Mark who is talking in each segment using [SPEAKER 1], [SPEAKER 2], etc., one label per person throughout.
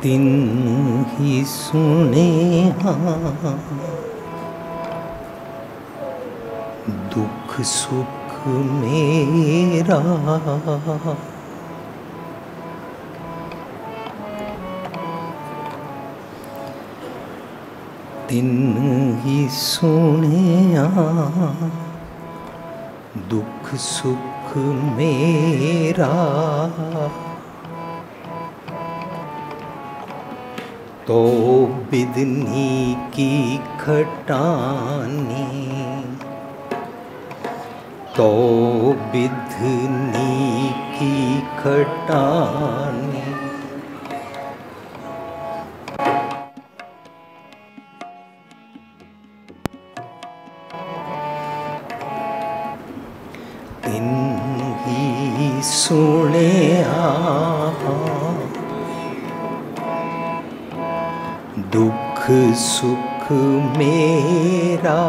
[SPEAKER 1] तिन ही सुने दुख सुख मेरा, तिन ही सुने दुख सुख मेरा। तो बिदनी की खटानी, तो बिदनी की खटानी, तिन ही सुने दुख सुख मेरा।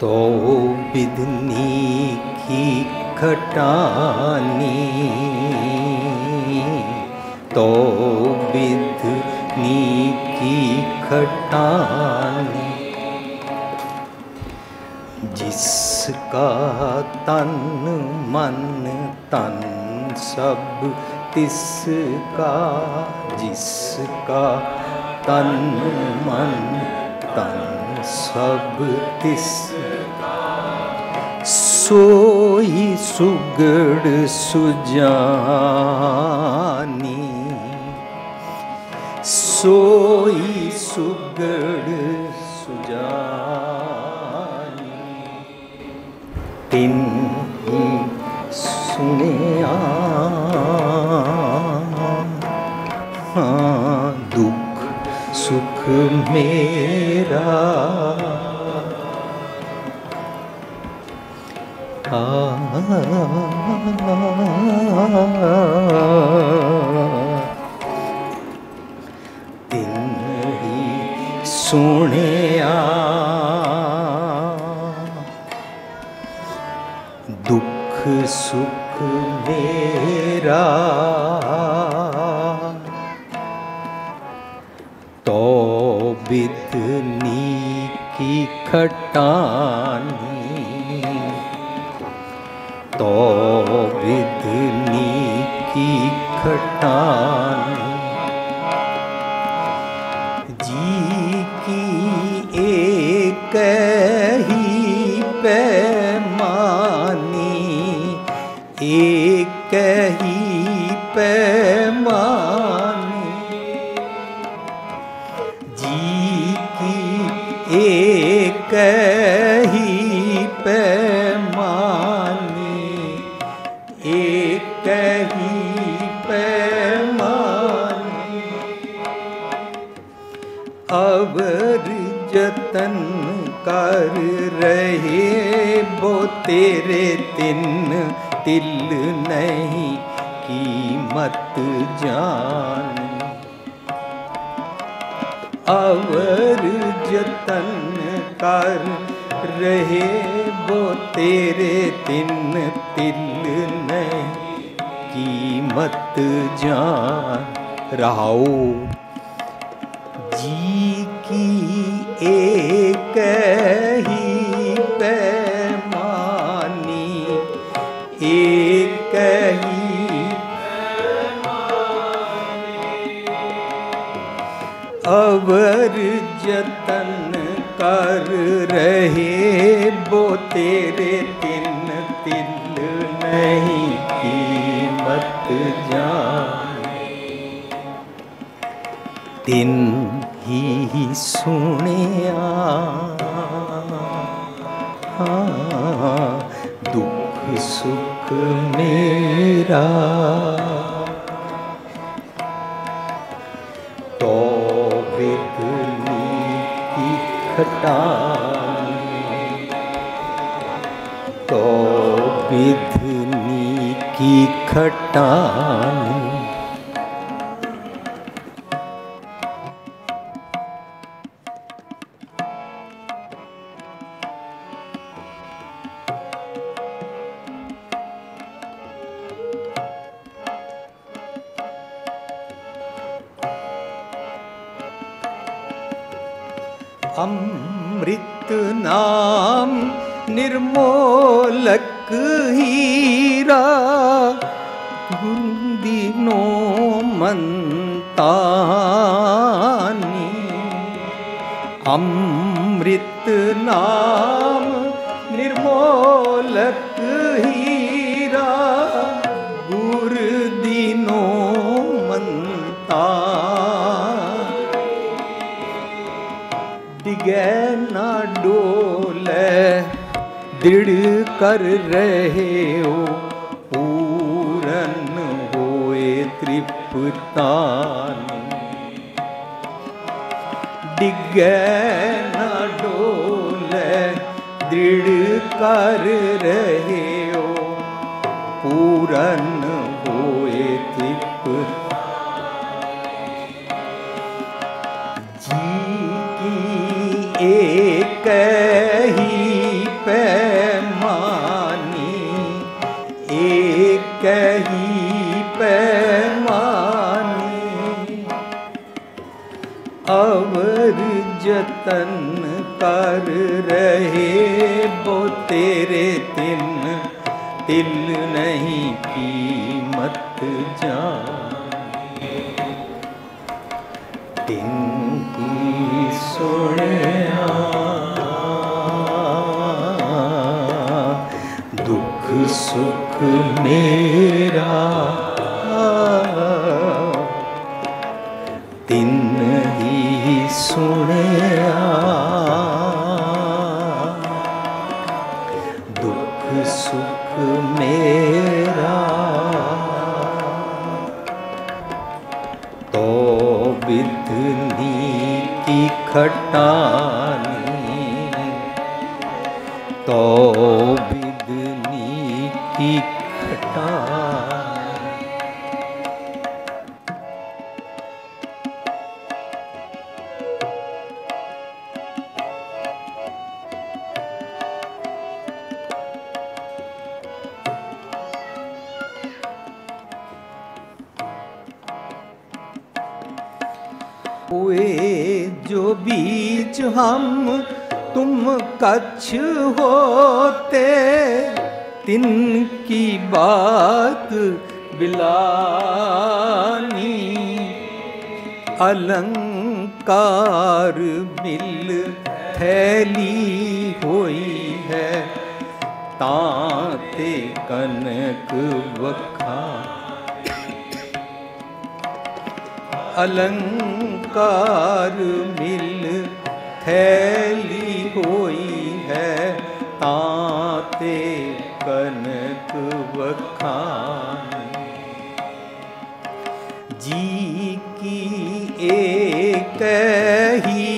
[SPEAKER 1] तो बिदनी की खटानी, तो बिदनी की खटानी, जिसका तन मन तन सब तिसका, जिसका तन मन तन सब तिसका। सोई सुगड़ सुजानी, सोई सुगड़ सुजानी, तिन ही सुनिया दुख सुख मेरा। तिन ही सुनिया दुख सुख मेरा। तो बिदनी की खटानी, तो बिदनी की खटानी, जी की एक ही पैमानी, एक ही पैमानी, जी की एक ही पैमानी, एक ही पैमानी। अवर जतन कर रहे वो तेरे तिन तिल नहीं कीमत जान। अवर जतन कर रहे वो तेरे तिन तिल नहीं कीमत जान। रहाओ जी की एक ही पैमानी, एक ही अवर जतन कर रहे वो तेरे तिन तिल नहीं कीमत जाने। तिन ही सुनिया दुख सुख मेरा। तो बिदनी की खटानी, तो बिदनी की खटानी। अमृत नाम निर्मोलक हीरा गुंदिनो मंतानी। अमृत नाम निर्मोलक हीरा गुरदिनो मंता। डिगे ना डोले दृढ़ कर रहे हो पूरन होए त्रिपुतानी। डिगे ना डोले दृढ़ कर रहे हो पूरन होए त्रिपुतानी। जी की एक ही पैमानी, एक ही पैमानी। अवर जतन कर रहे वो तेरे तिन तिल नहीं कीमत जान। तिन की सुनिया दुख सुख मेरा तिन ही सुनिया दुख सुख मेरा। तो विधनी की खटानी, तो विधनी की खटानी। हुए जो बीच हम तुम कच्छ होते, तिनकी बात बिलानी। अलंकार मिल थैली हुई है ताते कनक बखा। अलंकार मिल थैली हुई है ताते कनक बखानी। जी की एक ही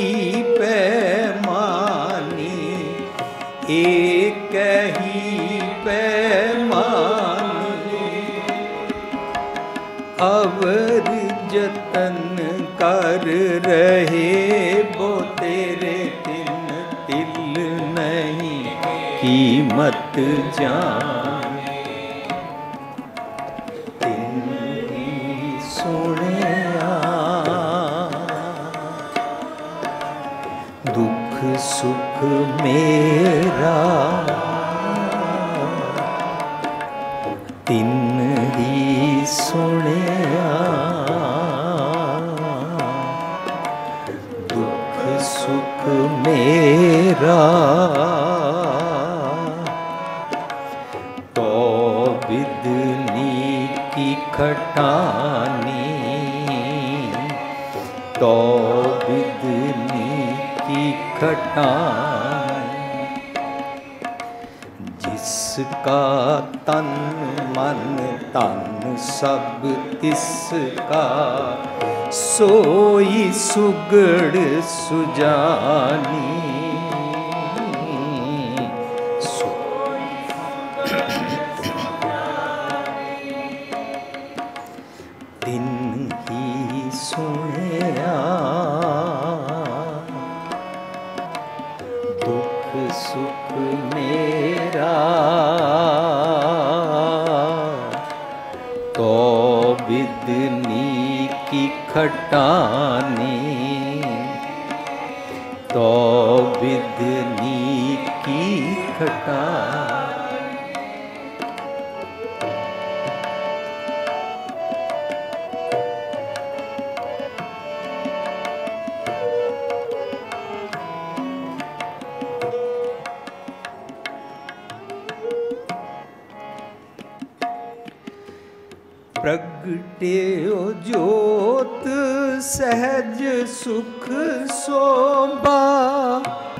[SPEAKER 1] पैमानी, एक ही पैमानी। अवर जतन कर रहे वो तेरे तिन तिल नहीं कीमत जान। तिन ही सुनिया दुख सुख मेरा तिन ही सुनिया दुख सुख मेरा। तो विधनी की खटानी, तो विधनी की खटानी। जिसका तन मन तन सब तिसका सोई सुगड़ सुजानी। दिन ही सुनिया दुख सुख मेरा। तो विधनी की खटानी, तो बिदनी की खटा। प्रगट्यो ज्योत सहज सुख शोभा,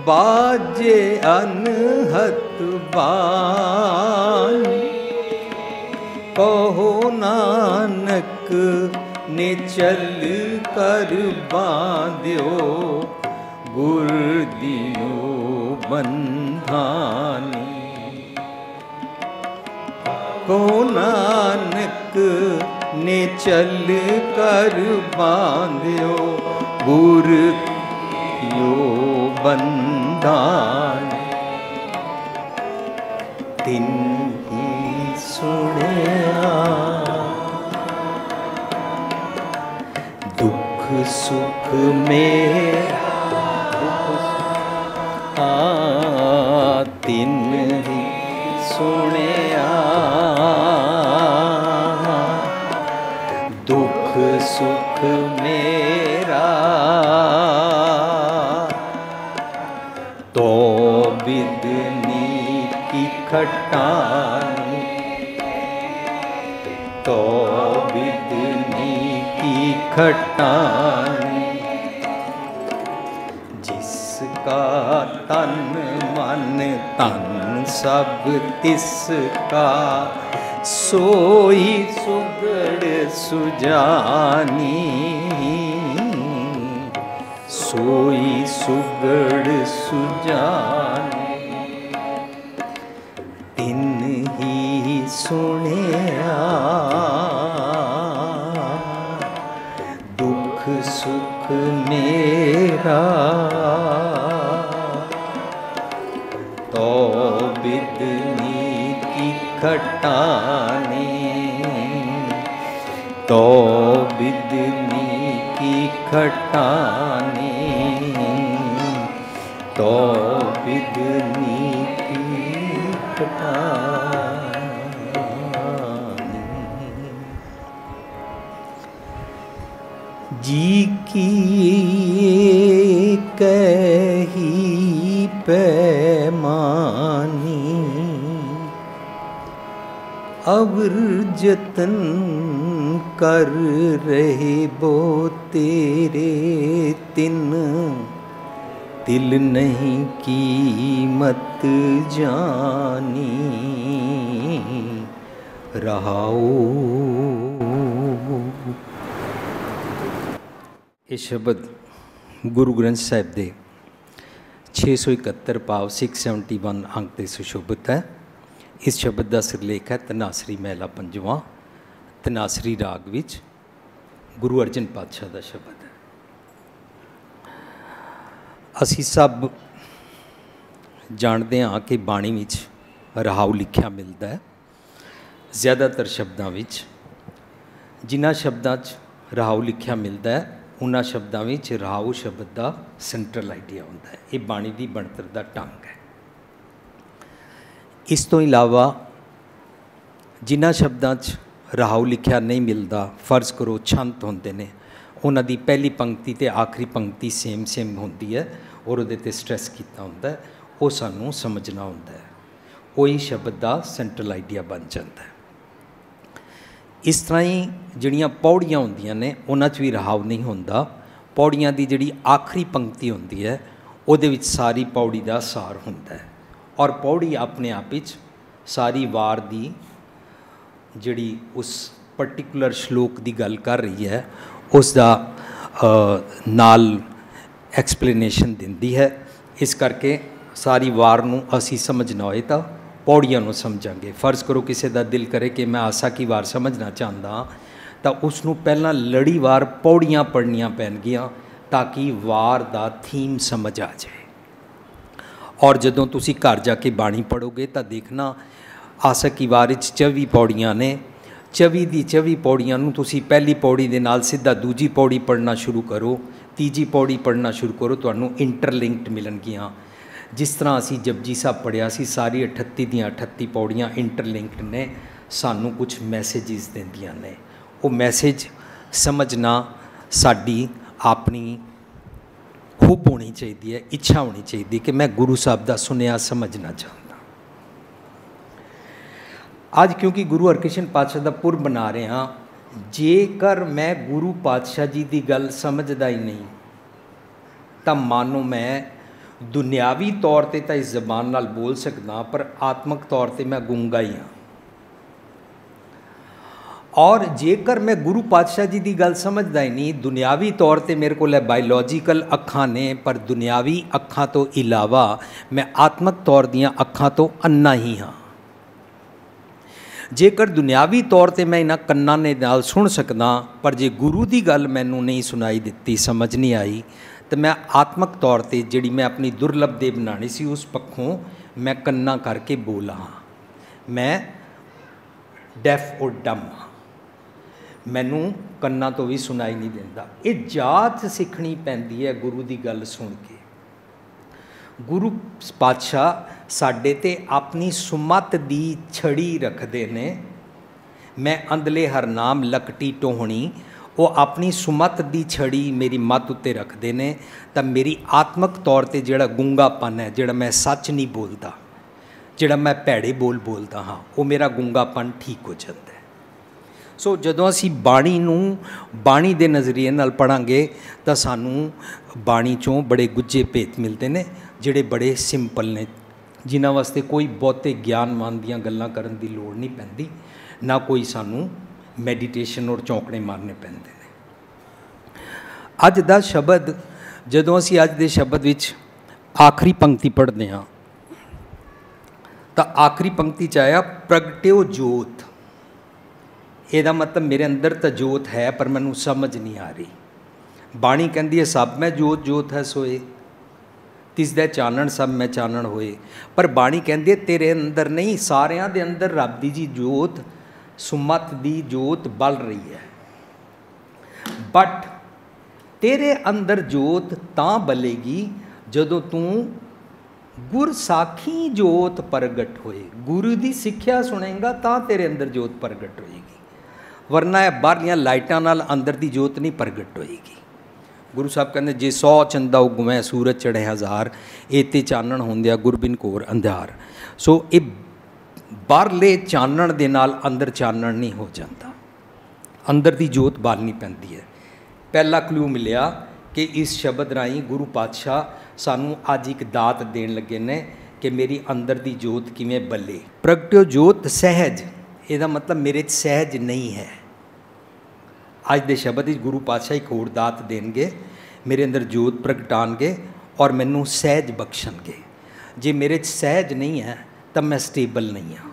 [SPEAKER 1] बाजे अनहत बानी। कहो नानक ने चल कर बांध्यो, गुर दियो बंधानी। को नानक ने चल कर बांध्यो, गुर यो बंधानी। तिन्ही सुनिया दुख सुख मेरा, तिन्ही सुनिया दुख सुख मेरा। तो बिदनी की खटानी, तो बिदनी की खटानी। जिसका तन मन तन सब तिसका, सोई सुगड़ सुजानी। सोई सुगड़ सुजानी। तिन्ही सुनिया दुख सुख मेरा। तो बिदनी की खटानी, तो बिदनी की खटानी, तो बिदनी की खटानी। जी की कही पैमानी, अवर जतन कर रहे बो तेरे तिन। तिल नहीं कीमत जानी, रहाओ। ये शब्द गुरु ग्रंथ साहिब दे 671 भाव 671 अंक से सुशोभित है। इस शब्द का सिरलेख है धनासरी महला पंजवां, धनासरी राग विच गुरु अर्जन पातशाह का शब्द है। असी सब जानते हाँ कि बाणी विच रहाउ लिखा मिलता है। ज़्यादातर शब्दों विच जिन्हां शब्दों रहाउ लिखा मिलता है, उन्हां शब्दों विच रहाउ शब्द का सेंट्रल आइडिया होता है। ये बाणी की बनतर का ढंग है। इस तो इलावा जिन्हां शब्दों रहाउ लिखा नहीं मिलता, फर्ज करो छंत होंदे ने, उन्हां दी पहली पंक्ति ते आखिरी पंक्ति सेम होंदी है और उहदे ते स्ट्रैस किया होंदा है। वो सानू समझना होंदा है, वही शब्द का सेंट्रल आइडिया बन जाता है। इस तरह ही जिहड़ियां पौड़ियां होंदियां ने उन्हां च भी रहाव नहीं होंदा। पौड़ियां दी जिहड़ी आखिरी पंक्ति होंदी है उहदे विच सारी पौड़ी का सार होंदा है। और पौड़ी अपने आप विच सारी वार दी जिहड़ी उस पर्टिकुलर श्लोक की गल कर रही है उसका नाल एक्सप्लेनेशन दिंदी है। इस करके सारी वार नूं असी समझना होए तां पौड़ियां नूं समझांगे। फर्ज करो किसी का दिल करे कि मैं आसा की वार समझना चाहता हाँ, तो उसनूं पहलां लड़ीवार पौड़ियां पढ़नियां पैणगियां ताकि वार दा थीम समझ आ जाए। और जदों तुसी घर जाके बाणी पढ़ोगे तो देखना आसा की वार 24 पौड़ियां ने। 24 दी 24 पौड़ियां नूं तुसी पहली पौड़ी दे नाल सीधा दूजी पौड़ी पढ़ना शुरू करो तीजी पौड़ी पढ़ना शुरू करो, तुहानूं इंटरलिंक्ड मिलणगियां। जिस तरह असी जपजी साहब पढ़िया सी, सारी 38 ਦੀਆਂ 38 पौड़ियां इंटरलिंक्ड ने, सानू कुछ मैसेजिस देंदियां ने। वो मैसेज समझना साडी अपनी हुब होनी चाहिए है, इच्छा होनी चाहिए कि मैं गुरु साहब का सुनिया समझना चाहता। अज क्योंकि गुरु हरकृष्ण पातशाह का पुरब बना रहे हाँ, जेकर मैं गुरु पातशाह जी की गल समझदा ही नहीं तो मानो मैं दुनियावी तौर पर तो इस जबान नाल बोल सकदा, पर आत्मक तौर पर मैं गूंगा ही हाँ। और जेकर मैं गुरु पातशाह जी की गल समझदा ही नहीं, दुनियावी तौर पर मेरे को बायोलॉजिकल अखां ने, पर दुनियावी अखां तो इलावा मैं आत्मक तौर दियां अखां तो अन्ना ही हाँ। जेकर दुनियावी तौर पर मैं इन्हां कन्नां ने नाल सुन सकदा, पर जे गुरु की गल मैनू नहीं सुनाई दिती, समझ नहीं आई, तो मैं आत्मक तौर पर जिहड़ी मैं अपनी दुर्लभ दे बनानी सी, उस पक्षों मैं कन्ना करके बोला हाँ। मैं डैफ और डम हाँ, मैनू कन्ना तो भी सुनाई नहीं देता। ये जाच सीखनी पैंदी है गुरु की गल सुन के। गुरु पातशाह साडे ते अपनी सुमत दी छड़ी रखते ने। मैं अंदले हरनाम लकटी टोहनी, वो अपनी सुमत दी छड़ी मेरी मत उत्ते रखते ने, तो मेरी आत्मक तौर पर जिहड़ा गूंगापन है, जिहड़ा मैं सच नहीं बोलता, जिहड़ा मैं भैड़े बोल बोलता हाँ, वो मेरा गूंगापन ठीक हो जाता है। सो जदों असी बाणी नूं बाणी दे नज़रिए नाल पढ़ांगे तो सानू बाणी चों बड़े गुज्जे भेत मिलते हैं, जिहड़े बड़े सिंपल ने, जिन्हां वास्ते कोई बहुते ज्ञानवान दियां गल्लां करन दी लोड़ नहीं पैंदी, ना कोई सानू मैडिटेशन और चौंकड़े मारने पैंदे ने। अज दा शब्द, जदों असी अज दे शब्द विच आखिरी पंक्ति पढ़ते हैं तो आखिरी पंक्ति च आया प्रगट्यो जोत। ਇਹਦਾ मतलब मेरे अंदर तो जोत है, पर मैनू समझ नहीं आ रही। बाणी कहती है सब मैं जोत जोत है सोए, तिसदा चानण सब मैं चानण होए। पर बाणी कहती है तेरे अंदर नहीं, सारियां दे अंदर रब दी जी जोत, सुमत दी जोत बल रही है। बट तेरे अंदर जोत तां बलेगी जदों तू गुर साखी जोत प्रगट होए। गुरु की सिक्ख्या सुनेगा तां तेरे अंदर जोत प्रगट होएगी, वरना है बाहरियां लाइटां नाल अंदर की जोत नहीं प्रगट होएगी। गुरु साहब कहते जे 100 चंदा उगवै सूरज चढ़े 1000, एते चानण होंदिया गुरबिन कोर अंधार। सो ये बाहरले चानण दे नाल अंदर चानण नहीं हो जाता, अंदर की जोत बालनी पैंदी है। पहला क्लू मिलिया कि इस शब्द राही गुरु पातशाह सानू अज एक दात देन लगे ने कि मेरी अंदर की जोत किवें बले। प्रगट्यो जोत सहज, ਇਹਦਾ मतलब मेरे सहज नहीं है। अज के शब्द गुरु पातशाह एक होर दात देंगे, मेरे अंदर जोत प्रगटाणगे और मैनू सहज बख्शणगे। जे मेरे सहज नहीं है तो मैं स्टेबल नहीं हाँ,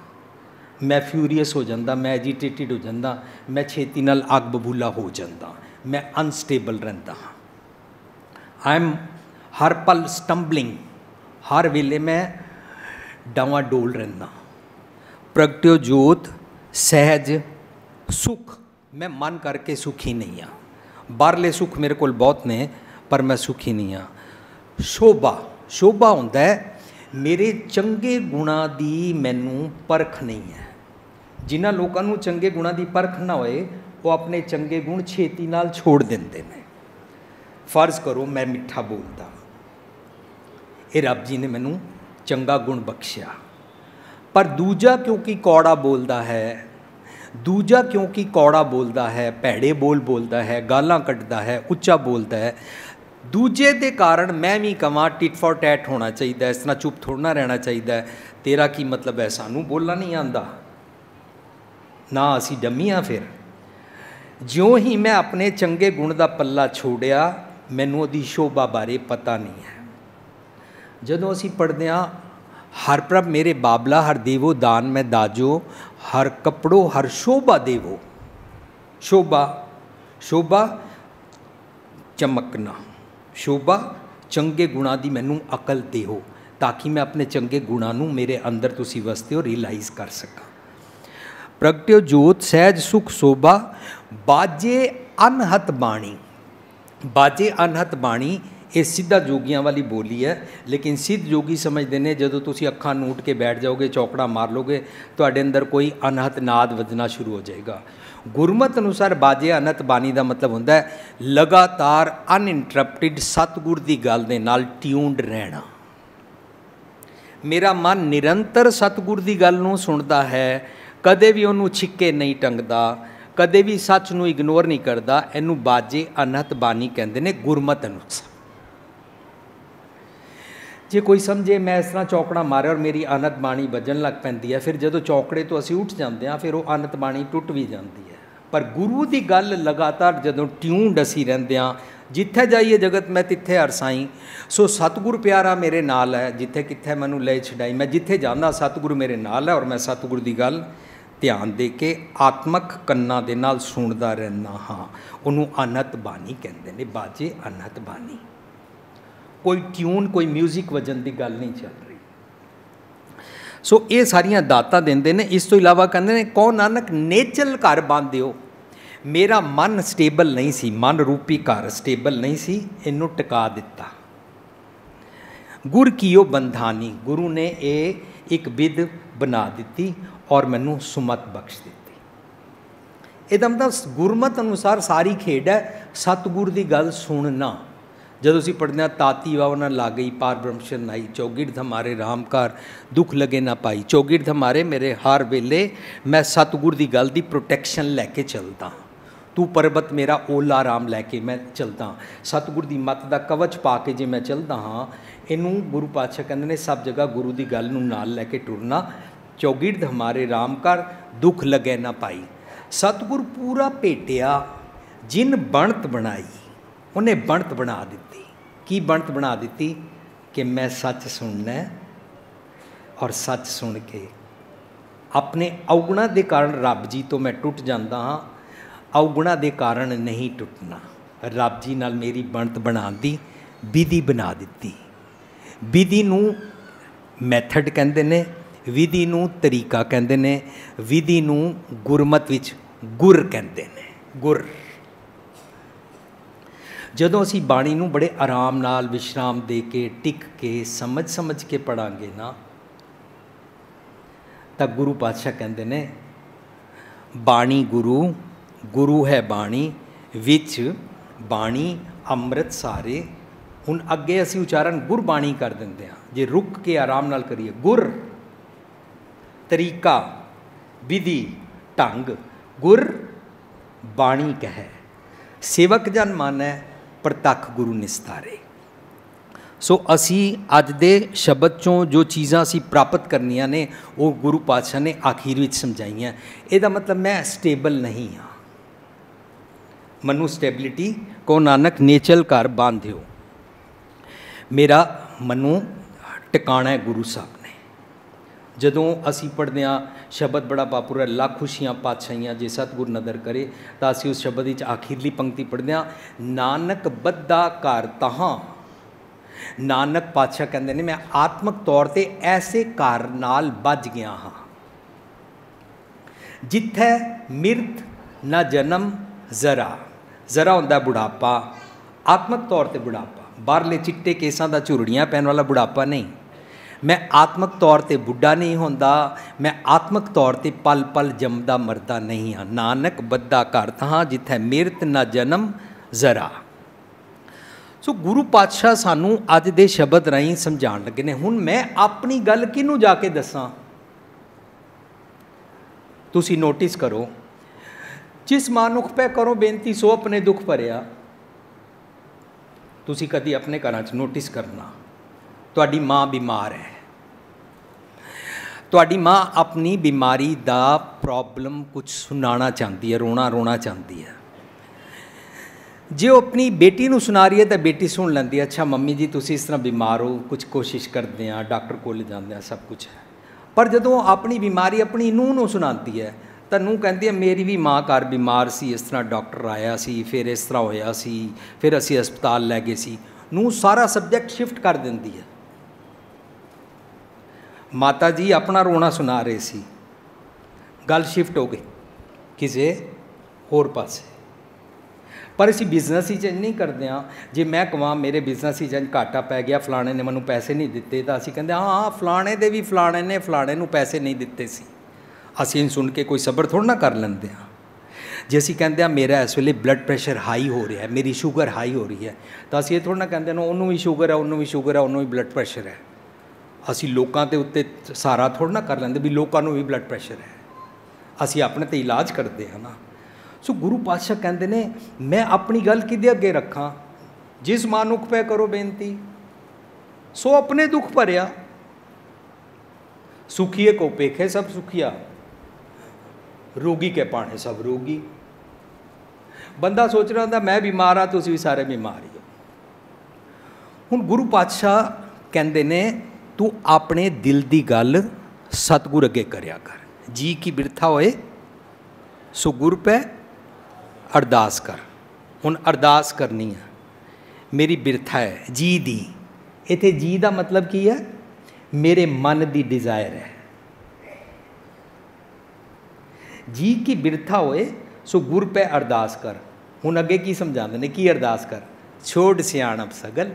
[SPEAKER 1] मैं फ्यूरीअस हो जाता, मैं एजीटेटिड हो जाता, मैं छेती नाल अग बबूला हो जाता, मैं अनस्टेबल रहता हाँ। आई एम हर पल स्टंबलिंग, हर वेले मैं डावाडोल रहना। प्रगट्यो जोत सहज सुख, मैं मन करके सुखी नहीं हाँ। बाहरले सुख मेरे को बहुत ने, पर मैं सुखी नहीं हाँ। शोभा, शोभा होंदा है मेरे चंगे गुणा दी मैनू परख नहीं है। जिन्हां लोकां नूं चंगे गुणा दी परख ना होए, वो अपने चंगे गुण छेती नाल छोड़ देंदे ने। फर्ज करो मैं मिठा बोलदा, ये रब जी ने मैनू चंगा गुण बख्शिया, पर दूजा क्योंकि कौड़ा बोलता है, दूजा क्योंकि कौड़ा बोलता है, भैड़े बोल बोलता है, गालां कटदा है, उच्चा बोलता है, दूजे के कारण मैं भी कवां टिट फॉर टैट होना चाहिए, इस तरह चुप थोड़ा रहना चाहिए। तेरा की मतलब है सानू बोलना नहीं आंदा ना, असी डमी हाँ। फिर ज्यों ही मैं अपने चंगे गुण का पल्ला छोड़िया, मैनू उहदी शोभा बारे पता नहीं है। जदों असी पढ़दे हां हर प्रभ मेरे बाबला, हर देवो दान मैं दाजो, हर कपड़ो हर शोभा देवो। शोभा, शोभा चमकना, शोभा चंगे गुणा दी मैनू अकल देहो, ताकि मैं अपने चंगे गुणा नू मेरे अंदर तुसी वसते हो रियलाइज़ कर सका। प्रगट्यो जोत सहज सुख शोभा, बाजे अनहत बाणी। बाजे अनहत बाणी ये सीधा जोगियां वाली बोली है, लेकिन सिद्ध जोगी समझते हैं जो तुसी अखां नूट के बैठ जाओगे, चौकड़ा मार लोगे, तो अंदर कोई अनहत नाद वजना शुरू हो जाएगा। गुरमत अनुसार बाजे अनहत बाणी का मतलब होंदा है लगातार अनइंटरप्टिड सतगुर की गल दे नाल ट्यून्ड रहना। मेरा मन निरंतर सतगुर की गल नूं सुनता है, कदे भी उन्होंने छिक्के नहीं टंगदा, कदे भी सच नूं इग्नोर नहीं करता। इनू बाजे अनहत बाणी कहते हैं गुरमत अनुसार। जे कोई समझे मैं इस तरह चौकड़ा मारे और मेरी अनहत बाणी बजन लग पैंदी है, फिर जो चौकड़े तो असीं उठ जाते हैं, फिर वो अनहत बाणी टुट भी जाती है। पर गुरु की गल लगातार जो ट्यून्ड असीं रहिंदे हां, जिथे जाइए जगत मैं तिथे हर साईं। सो सतगुर प्यारा मेरे नाल है, जिथे किथे मैनू ले छड़ाई, मैं जिथे जाना सतगुर मेरे नाल है और मैं सतगुर की गल ध्यान दे के आत्मक कन्ना दे नाल सुनदा रहना हाँ। उन्होंने अनहत बाणी कहते हैं, बाजे अनहत बाणी। कोई ट्यून कोई म्यूजिक वजन की गल नहीं चल रही। सो ये सारिया दातां देंदे ने। इस तो इलावा कहते हैं कौन नानक नेचल घर बांधिओ। मेरा मन स्टेबल नहीं सी, मन रूपी घर स्टेबल नहीं सी, इनू टिका दिता। गुर कीओ बंधानी, गुरु ने ये एक विध बना दी और मैनू सुमत बख्श दी। ਇਹਦਾ मतलब गुरमत अनुसार सारी खेड है सतगुर की गल सुनना। जदों असीं पढ़दे हां ताती वाव ना ला गई पार ब्रह्मशन नाई, चौगिरद हमारे रामकार दुख लगे ना पाई। चौगिरद हमारे मेरे हर वेले मैं सतगुर की गल की प्रोटैक्शन लैके चलदा। तू पर्वत मेरा ओला राम लैके मैं चलदा। सतगुर की मत का कवच पा के जे मैं चलदा हाँ। इनू गुरु पातशाह कहंदे ने सब जगह गुरु की गल नूं नाल लैके टुरना। चौगिरद हमारे रामकार दुख लगे ना पाई। सतगुर पूरा भेटिया जिन बनत बनाई, उन्हें बनत बना दी। की बनत बना दी कि मैं सच सुनना और सच सुन के अपने अवगुणा के कारण रब जी तो मैं टुट जाता हाँ, अवगुणा के कारण नहीं टुटना। रब जी नाल मेरी बनत बना दी, विधि बना दी। विधि नूं मैथड कहंदे ने, विधि नूं तरीका कहंदे ने, विधि नूं गुरमत विच गुर कहंदे ने। गुर जदों असी बाणी नूं बड़े आराम नाल विश्राम दे के टिक के समझ समझ के पढ़ांगे ना, तो गुरु पातशाह कहंदे ने बाणी गुरु, गुरु है बाणी, विच बाणी अमृत सारे। हुण अगे असी उचारण गुरबाणी कर दिंदे हां। जे रुक के आराम नाल करिए गुर तरीका विधि ढंग, गुर बाणी कहे सेवक जन मानै प्रतख गुरु निस्तारे। सो असी अज दे शब्द चों जो चीज़ां असी प्राप्त करनियां ने वो गुरु पातशाह ने आखिर विच समझाइयां। इहदा मतलब मैं स्टेबल नहीं हाँ। मनु स्टेबिलिटी को नानक नेचल घर बांधिओ। मेरा मनु टिकाणा है गुरु साहब ने। जदों असी पढ़दे हां शब्द बड़ा पापुर है, लख खुशियां पातशाहियां जे सतगुर नदर करे, तो असी उस शब्द की आखिरली पंक्ति पढ़दे हां नानक बद्धा घर तहां। नानक पातशाह कहंदे ने मैं आत्मक तौर पर ऐसे घर नाल बज गया हाँ जिथे मिर्त न जन्म जरा। जरा होंदा बुढ़ापा, आत्मक तौर पर बुढ़ापा, बाहरले चिट्टे केसां दा झुरड़ियां पैन वाला बुढ़ापा नहीं। मैं आत्मक तौर पर बुढ़ा नहीं होंदा, मैं आत्मक तौर पर पल पल जमदा मरदा नहीं हाँ। नानक बद्धा घर तहां जिथे मिर्त न जन्म जरा। सो गुरु पातशाह सानू अज दे शब्द राहीं समझाण लगे ने। हुण मैं अपनी गल किनू जाके दसां? तुसी नोटिस करो, जिस मानुख पे करो बेनती सो अपने दुख भरिया। तुसी कदी अपने घरां च नोटिस करना, तुहाडी माँ बीमार है, तुहाडी माँ अपनी बीमारी दा प्रॉब्लम कुछ सुनाना चाहती है, रोना रोना चाहती है। जे वो अपनी बेटी नूं सुना रही है तो बेटी सुन लैंदी है, अच्छा मम्मी जी तुसी इस तरह बीमार हो, कुछ कोशिश करते हैं, डॉक्टर को ले जाते हैं, सब कुछ है। पर जदों अपनी बीमारी अपनी नूह नूं सुनाती है तो नूह कहती है मेरी भी माँ घर बीमार सी, इस तरह डॉक्टर आया सी, फिर इस तरह होया सी, फिर असी हस्पताल लै गए सी। नूह सारा सबजैक्ट शिफ्ट कर देंदी है। माता जी अपना रोना सुना रहे सी, गल शिफ्ट हो गई किसी होर पासे। पर असीं बिजनेस ही इंज नहीं करते हाँ। जे मैं कहां मेरे बिजनेस ही इंज घाटा पै गया, फलाणे ने मैनूं पैसे नहीं दिते, तो असीं कहंदे हाँ फलाणे दे भी फलाणे ने फलाणे नूं पैसे नहीं दिते सी। असीं सुन के कोई सबर थोड़ा ना कर लेंदे हाँ। जे असीं कहंदे मेरा इस वेले ब्लड प्रैशर हाई हो रहा है, मेरी शुगर हाई हो रही है, तो असीं ये थोड़ा ना कहंदे उन्होंने भी शुगर है, उन्होंने भी शुगर है, उन्होंने भी ब्लड प्रैशर है। असीं लोकां दे उत्ते सारा थोड़ा ना कर लेंदे भी लोकां नूं भी ब्लड प्रैशर है। असीं अपने ते इलाज करते हैं ना। सो गुरु पातशाह कहते ने मैं अपनी गल किदे अगे रखा, जिस मानुख पे करो बेनती सो अपने दुख भरिया, सुखिए को पेखे सब सुखिया, रोगी के पाने सब रोगी। बंदा सोच रहा था मैं बीमार हाँ, तुसीं भी सारे बीमार ही हो। हुण गुरु पातशाह कहते ने तू अपने दिल की गल सतगुर अगे करया कर, जी की बिरथा होए सो गुर पे अरदास कर। हुण अरदास करनी है, मेरी बिरथा है जी दी। इत्थे जी का मतलब की है, मेरे मन की डिज़ायर है। जी की बिरथा होए सो गुर पे अरदास कर। हुण अगे की समझाते हैं की अरदास कर, छोड़ सियाणप सगल,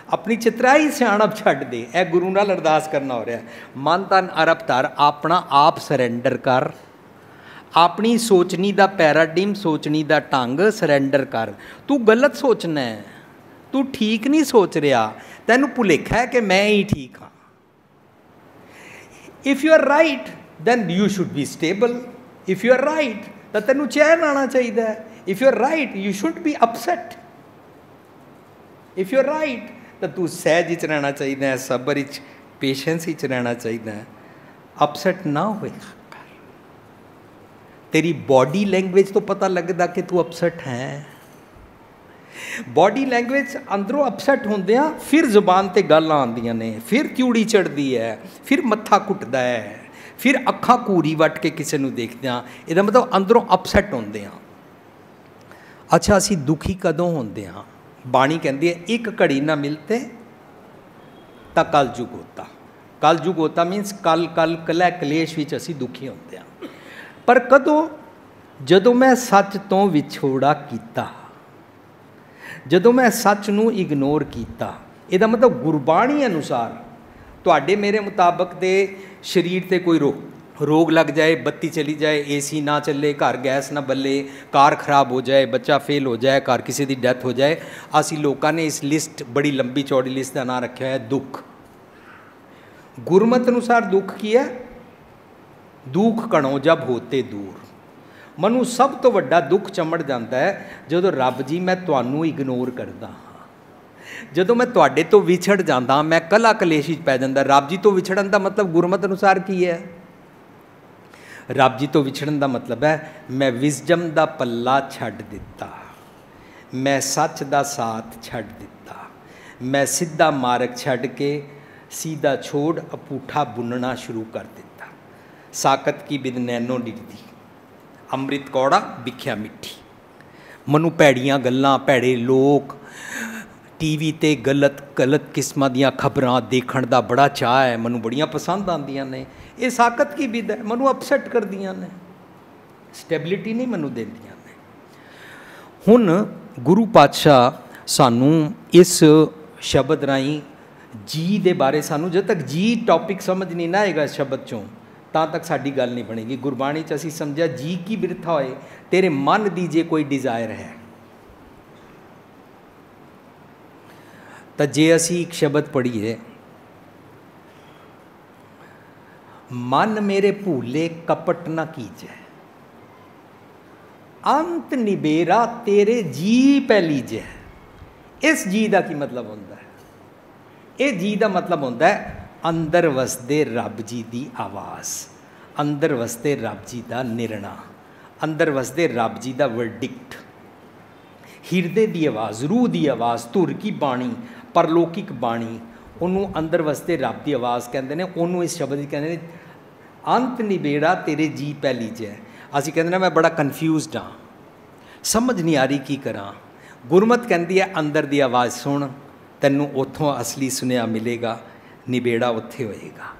[SPEAKER 1] अपनी चित्राई सियाणप छड्ड दे। ए गुरु नाल अरदास करना हो रहा है। मन तन अरब धर, अपना आप सरेंडर कर, अपनी सोचनी दा पैराडिम, सोचनी दा ढंग सरेंडर कर। तू गलत सोचना है, तू ठीक नहीं सोच रहा, तैनू भुलेखा है कि मैं ही ठीक हाँ। If you are right then you should be stable. If you are right तो तैनू चैन आना चाहिए। If you are right you should be upset. If you are right तो तू सहज च रहना चाहिए, सबर च पेशेंस च रहना चाहिए, अपसैट ना होए। तेरी बॉडी लैंग्वेज तो पता लगता कि तू अपसैट है। बॉडी लैंग्वेज अंदरों अपसैट होंदे आ, फिर जुबान ते गल आंदियां ने, फिर त्यूड़ी चढ़ती है, फिर मत्था घुटदा है, फिर अखां घूरी वट के किसी नूं देखदे आ। इहदा मतलब अंदरों अपसैट होंदे आ। अच्छा असीं दुखी कदों होंदे आ? बाणी कहती है एक घड़ी ना मिलते तो कल युग होता। कल युग होता मीनस कल कल कलै कलेश विच असीं दुखी होंदे आ। पर कदों? जदों मैं सच तो विछोड़ा कीता, जदों मैं सच नूं इग्नोर कीता। इहदा मतलब गुरबाणी अनुसार तुहाडे मेरे मुताबक दे शरीर ते कोई रोग लग जाए, बत्ती चली जाए, एसी ना चले, घर गैस ना बल्ले, कार खराब हो जाए, बच्चा फेल हो जाए, घर किसी की डैथ हो जाए, असी लोगों ने इस लिस्ट बड़ी लंबी चौड़ी लिस्ट का नाम रखा है दुख। गुरमत अनुसार दुख की है, दुख कणों जब होते दूर। मनु सब तो वड्डा दुख चमड़ जाता है जो रब जी मैं तुहानू इग्नोर करदा हाँ, जदों मैं तुहाडे तो विछड़ जाता, मैं कला कलेश पै जाता। रब जी तो विछड़न का मतलब गुरमत अनुसार की है? रब जी तो विछड़न का मतलब है मैं विजडम का पल्ला छड्ड दिता, मैं सच का साथ छड्ड दिता, मैं सीधा मार्ग छड्ड के सीधा छोड़ अपूठा बुनना शुरू कर दिता। साकत की बिद नैनो डिगदी, अमृत कौड़ा विख्या मिठी। मनु भैड़ियां गल्लां, भैड़े लोग, टीवी ते गलत गलत किस्मां दियां खबरां देखण दा बड़ा चाह है, मनु बड़ियां पसंद आंदियां ने। ये साकत की बिद है, मनु अपसैट कर दियां ने, स्टैबिलिटी नहीं मनु देंदियां ने। हुण गुरु पातशाह सानू इस शब्द राही जी दे बारे सानू जब तक जी टॉपिक समझ नहीं ना आएगा इस शब्द चों तां तक साडी गल नहीं बनेगी। गुरबाणी च असीं समझिया जी की बिरथा होए, तेरे मन दी जे कोई डिज़ायर है। तो जे असी एक शब्द पढ़िए, मन मेरे भूले कपट न कीजै, अंत निबेरा तेरे जी पै लीजै। इस जी का की मतलब होता है? ये जी का मतलब होता है अंदर वसदे रब जी की आवाज़, अंदर वसदे रब जी का निर्णा, अंदर वसदे रब जी का वर्डिक्ट, हिरदे की आवाज़, रूह की आवाज़, धुर की बाणी, परलौकिक बाणी, उन्होंने अंदर वसदे रब की आवाज़ कहते हैं। उन्होंने इस शब्द कहते हैं अंत निबेड़ा तेरे जी पै लीजै। असीं कहते हैं मैं बड़ा कन्फ्यूज़ड हाँ, समझ नहीं आ रही की करा। गुरमत कहती है अंदर की आवाज़ सुन, तैनू उतों असली सुनिया मिलेगा, निबेड़ा उत्थे होएगा।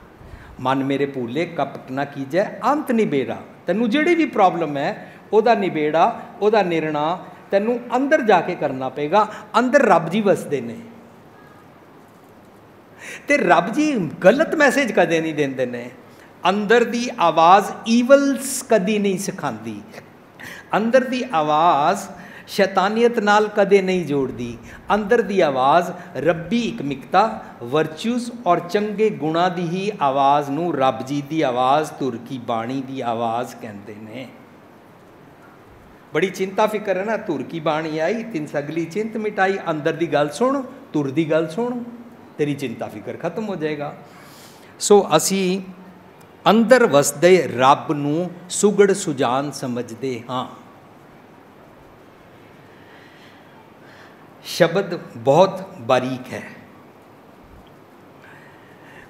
[SPEAKER 1] मन मेरे भूले कपट ना कीजै, अंत निबेड़ा। तैनू जिहड़ी भी प्रॉब्लम है उहदा निबेड़ा, उहदा निर्णा ਤੈਨੂੰ ਅੰਦਰ ਜਾ ਕੇ ਕਰਨਾ ਪਏਗਾ। ਅੰਦਰ ਰੱਬ ਜੀ ਵਸਦੇ ਨੇ ਤੇ ਰੱਬ ਜੀ ਗਲਤ ਮੈਸੇਜ ਕਦੇ ਨਹੀਂ ਦਿੰਦੇ ਨੇ। ਅੰਦਰ ਦੀ ਆਵਾਜ਼ ਈਵਲਸ ਕਦੀ ਨਹੀਂ ਸਿਖਾਉਂਦੀ। ਅੰਦਰ ਦੀ ਆਵਾਜ਼ ਸ਼ੈਤਾਨੀਅਤ ਨਾਲ ਕਦੇ ਨਹੀਂ ਜੋੜਦੀ। ਅੰਦਰ ਦੀ ਆਵਾਜ਼ ਰੱਬੀ ਇਕਮਿਕਤਾ, ਵਰਚੂਸ ਔਰ ਚੰਗੇ ਗੁਣਾਂ ਦੀ ਹੀ ਆਵਾਜ਼ ਨੂੰ ਰੱਬ ਜੀ ਦੀ ਆਵਾਜ਼, ਧੁਰ ਕੀ ਬਾਣੀ ਦੀ ਆਵਾਜ਼ ਕਹਿੰਦੇ ਨੇ। ਬੜੀ ਚਿੰਤਾ ਫਿਕਰ ਹੈ ਨਾ, ਧੁਰ ਕੀ ਬਾਣੀ ਆਈ ਤਿੰਨ ਸਗਲੀ ਚਿੰਤ ਮਿਟਾਈ। ਅੰਦਰ ਦੀ ਗੱਲ ਸੁਣ, ਧੁਰ ਦੀ ਗੱਲ ਸੁਣ, ਤੇਰੀ ਚਿੰਤਾ ਫਿਕਰ ਖਤਮ ਹੋ ਜਾਏਗਾ। ਸੋ ਅਸੀਂ ਅੰਦਰ ਵਸਦੇ ਰੱਬ ਨੂੰ ਸੁਗੜ ਸੁਜਾਨ ਸਮਝਦੇ ਹਾਂ। ਸ਼ਬਦ ਬਹੁਤ ਬਾਰੀਕ ਹੈ।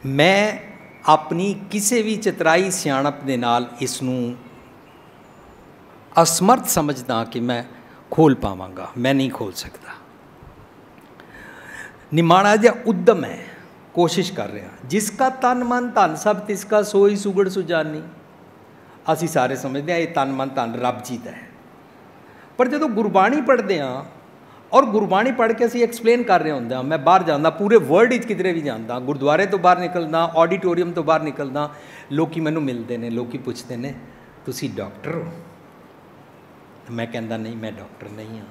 [SPEAKER 1] ਮੈਂ ਆਪਣੀ ਕਿਸੇ ਵੀ ਚਤਰਾਈ ਸਿਆਣਪ ਦੇ ਨਾਲ ਇਸ ਨੂੰ ਅਸਮਰਥ ਸਮਝਦਾ ਕਿ ਮੈਂ ਖੋਲ ਪਾਵਾਂਗਾ। ਮੈਂ ਨਹੀਂ ਖੋਲ ਸਕਦਾ। ਨਿਮਾਣਾ ਜਿਹਾ ਉਦਮ ਹੈ, ਕੋਸ਼ਿਸ਼ ਕਰ ਰਿਹਾ। ਜਿਸ ਕਾ ਤਨ ਮਨ ਧਨ ਸਭ ਤਿਸ ਕਾ ਸੋਈ ਸੁਗੜ ਸੁਜਾਨੀ। ਅਸੀਂ ਸਾਰੇ ਸਮਝਦੇ ਹਾਂ ਇਹ ਤਨ ਮਨ ਧਨ ਰੱਬ ਜੀ ਦਾ ਹੈ। ਪਰ ਜਦੋਂ ਗੁਰਬਾਣੀ ਪੜ੍ਹਦੇ ਹਾਂ ਔਰ ਗੁਰਬਾਣੀ ਪੜ੍ਹ ਕੇ ਅਸੀਂ ਐਕਸਪਲੇਨ ਕਰ ਰਹੇ ਹੁੰਦੇ ਹਾਂ, ਮੈਂ ਬਾਹਰ ਜਾਂਦਾ, ਪੂਰੇ ਵਰਲਡ ਵਿੱਚ ਕਿਧਰੇ ਵੀ ਜਾਂਦਾ, ਗੁਰਦੁਆਰੇ ਤੋਂ ਬਾਹਰ ਨਿਕਲਦਾ, ਆਡੀਟੋਰੀਅਮ ਤੋਂ ਬਾਹਰ ਨਿਕਲਦਾ, ਲੋਕ ਮੈਨੂੰ ਮਿਲਦੇ ਨੇ, ਲੋਕ ਪੁੱਛਦੇ ਨੇ ਤੁਸੀਂ ਡਾਕਟਰ ਹੋ? ਮੈਂ ਕਹਿੰਦਾ ਨਹੀਂ, ਮੈਂ ਡਾਕਟਰ ਨਹੀਂ ਹਾਂ।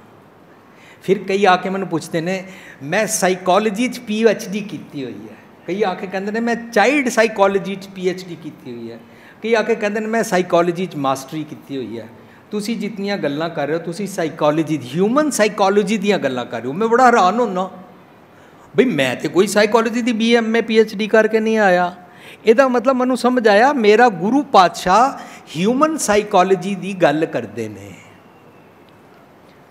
[SPEAKER 1] ਫਿਰ ਕਈ ਆ ਕੇ ਮੈਨੂੰ ਪੁੱਛਦੇ ਨੇ ਮੈਂ ਸਾਈਕੋਲੋਜੀ 'ਚ PhD ਕੀਤੀ ਹੋਈ ਹੈ। ਕਈ ਆ ਕੇ ਕਹਿੰਦੇ ਨੇ ਮੈਂ ਚਾਈਲਡ ਸਾਈਕੋਲੋਜੀ 'ਚ PhD ਕੀਤੀ ਹੋਈ ਹੈ। ਕਈ ਆ ਕੇ ਕਹਿੰਦੇ ਨੇ ਮੈਂ ਸਾਈਕੋਲੋਜੀ 'ਚ ਮਾਸਟਰੀ ਕੀਤੀ ਹੋਈ ਹੈ। ਤੁਸੀਂ ਜਿਤਨੀਆਂ ਗੱਲਾਂ ਕਰ ਰਹੇ ਹੋ ਤੁਸੀਂ ਸਾਈਕੋਲੋਜੀ, ਹਿਊਮਨ ਸਾਈਕੋਲੋਜੀ ਦੀਆਂ ਗੱਲਾਂ ਕਰ ਰਹੇ ਹੋ। ਮੈਂ ਬੜਾ ਹੈਰਾਨ ਹੁੰਦਾ ਬਈ ਮੈਂ ਤਾਂ ਕੋਈ ਸਾਈਕੋਲੋਜੀ ਦੀ BMA PhD ਕਰਕੇ ਨਹੀਂ ਆਇਆ। ਇਹਦਾ ਮਤਲਬ ਮੈਨੂੰ ਸਮਝ ਆਇਆ ਮੇਰਾ ਗੁਰੂ ਪਾਤਸ਼ਾਹ ਹਿਊਮਨ ਸਾਈਕੋਲੋਜੀ ਦੀ ਗੱਲ ਕਰਦੇ ਨੇ।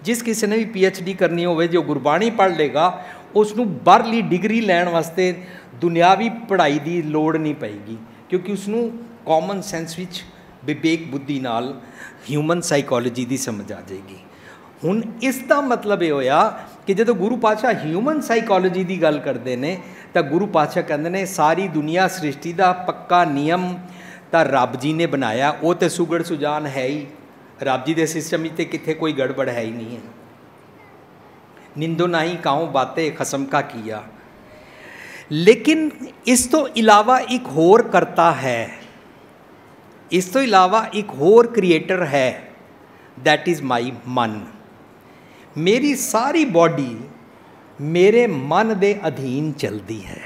[SPEAKER 1] ਜਿਸ ਕਿਸੇ ਨੇ ਵੀ PhD ਕਰਨੀ ਹੋਵੇ, ਜੋ ਗੁਰਬਾਣੀ ਪੜ੍ਹ ਲੇਗਾ ਉਸ ਨੂੰ ਬਾਹਰਲੀ ਡਿਗਰੀ ਲੈਣ ਵਾਸਤੇ ਦੁਨਿਆਵੀ ਪੜ੍ਹਾਈ ਦੀ ਲੋੜ ਨਹੀਂ ਪਏਗੀ, ਕਿਉਂਕਿ ਉਸ ਨੂੰ ਕਾਮਨ ਸੈਂਸ ਵਿੱਚ ਵਿਵੇਕ ਬੁੱਧੀ ਨਾਲ ਹਿਊਮਨ ਸਾਈਕੋਲੋਜੀ ਦੀ ਸਮਝ ਆ ਜਾਏਗੀ। ਹੁਣ ਇਸ ਦਾ ਮਤਲਬ ਇਹ ਹੋਇਆ ਕਿ ਜਦੋਂ ਗੁਰੂ ਪਾਤਸ਼ਾਹ ਹਿਊਮਨ ਸਾਈਕੋਲੋਜੀ ਦੀ ਗੱਲ ਕਰਦੇ ਨੇ ਤਾਂ ਗੁਰੂ ਪਾਤਸ਼ਾਹ ਕਹਿੰਦੇ ਨੇ ਸਾਰੀ ਦੁਨੀਆ ਸ੍ਰਿਸ਼ਟੀ ਦਾ ਪੱਕਾ ਨਿਯਮ ਤਾਂ ਰੱਬ ਜੀ ਨੇ ਬਣਾਇਆ। ਉਹ ਤਾਂ ਸੁਗੜ ਸੁਜਾਨ ਹੈ ਹੀ, ਰੱਬ ਜੀ ਦੇ ਸਿਸਟਮ ਵਿੱਚ ਤਾਂ ਕਿੱਥੇ ਕੋਈ ਗੜਬੜ ਹੈ ਹੀ ਨਹੀਂ ਹੈ। ਨਿੰਦੋ ਨਾ ਹੀ ਕਾਹੋਂ ਬਾਤੇ ਖਸਮ ਕਾ ਕੀਆ। ਲੇਕਿਨ ਇਸ ਤੋਂ ਇਲਾਵਾ ਇੱਕ ਹੋਰ ਕਰਤਾ ਹੈ, ਇਸ ਤੋਂ ਇਲਾਵਾ ਇੱਕ ਹੋਰ ਕ੍ਰੀਏਟਰ ਹੈ, ਦੈਟ ਇਜ਼ ਮਾਈ ਮਨ। ਮੇਰੀ ਸਾਰੀ ਬੋਡੀ ਮੇਰੇ ਮਨ ਦੇ ਅਧੀਨ ਚਲਦੀ ਹੈ।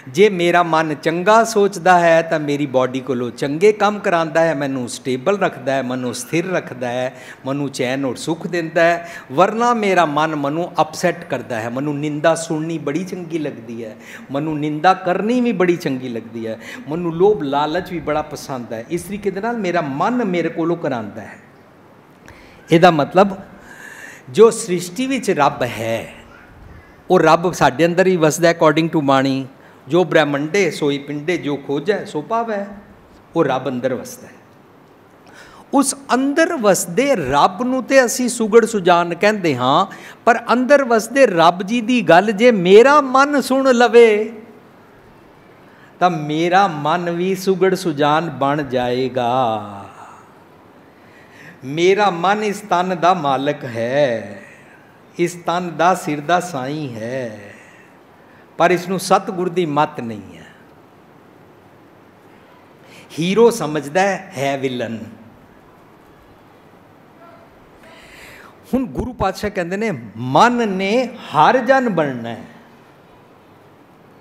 [SPEAKER 1] ਜੇ ਮੇਰਾ ਮਨ ਚੰਗਾ ਸੋਚਦਾ ਹੈ ਤਾਂ ਮੇਰੀ ਬੋਡੀ ਕੋਲੋਂ ਚੰਗੇ ਕੰਮ ਕਰਾਉਂਦਾ ਹੈ, ਮੈਨੂੰ ਸਟੇਬਲ ਰੱਖਦਾ ਹੈ, ਮੈਨੂੰ ਸਥਿਰ ਰੱਖਦਾ ਹੈ, ਮੈਨੂੰ ਚੈਨ ਔਰ ਸੁੱਖ ਦਿੰਦਾ ਹੈ। ਵਰਨਾ ਮੇਰਾ ਮਨ ਮੈਨੂੰ ਅਪਸੈਟ ਕਰਦਾ ਹੈ। ਮੈਨੂੰ ਨਿੰਦਾ ਸੁਣਨੀ ਬੜੀ ਚੰਗੀ ਲੱਗਦੀ ਹੈ, ਮੈਨੂੰ ਨਿੰਦਾ ਕਰਨੀ ਵੀ ਬੜੀ ਚੰਗੀ ਲੱਗਦੀ ਹੈ, ਮੈਨੂੰ ਲੋਭ ਲਾਲਚ ਵੀ ਬੜਾ ਪਸੰਦ ਹੈ। ਇਸ ਤਰੀਕੇ ਦੇ ਨਾਲ ਮੇਰਾ ਮਨ ਮੇਰੇ ਕੋਲੋਂ ਕਰਾਉਂਦਾ ਹੈ। ਇਹਦਾ ਮਤਲਬ ਜੋ ਸ੍ਰਿਸ਼ਟੀ ਵਿੱਚ ਰੱਬ ਹੈ ਉਹ ਰੱਬ ਸਾਡੇ ਅੰਦਰ ਹੀ ਵਸਦਾ ਅਕੋਰਡਿੰਗ ਟੂ ਬਾਣੀ। ਜੋ ਬ੍ਰਹਮੰਡੇ ਸੋਈ ਪਿੰਡੇ, ਜੋ ਖੋਜੈ ਸੋ ਪਾਵੈ। ਉਹ ਰੱਬ ਅੰਦਰ ਵਸਦਾ ਹੈ। ਉਸ ਅੰਦਰ ਵਸਦੇ ਰੱਬ ਨੂੰ ਤੇ ਅਸੀਂ ਸੁਗੜ ਸੁਜਾਨ ਕਹਿੰਦੇ ਹਾਂ, ਪਰ ਅੰਦਰ ਵਸਦੇ ਰੱਬ ਜੀ ਦੀ ਗੱਲ ਜੇ ਮੇਰਾ ਮਨ ਸੁਣ ਲਵੇ ਤਾਂ ਮੇਰਾ ਮਨ ਵੀ ਸੁਗੜ ਸੁਜਾਨ ਬਣ ਜਾਏਗਾ। ਮੇਰਾ ਮਨ ਇਸ ਤਨ ਦਾ ਮਾਲਕ ਹੈ, ਇਸ ਤਨ ਦਾ ਸਿਰ ਦਾ ਸਾਈਂ ਹੈ, ਪਰ ਇਸ ਨੂੰ ਸਤਿਗੁਰ ਦੀ ਮੱਤ ਨਹੀਂ ਹੈ। ਹੀਰੋ ਸਮਝਦਾ ਹੈ ਵਿਲਨ। ਹੁਣ ਗੁਰੂ ਪਾਤਸ਼ਾਹ ਕਹਿੰਦੇ ਨੇ ਮਨ ਨੇ ਹਰ ਜਨ ਬਣਨਾ ਹੈ।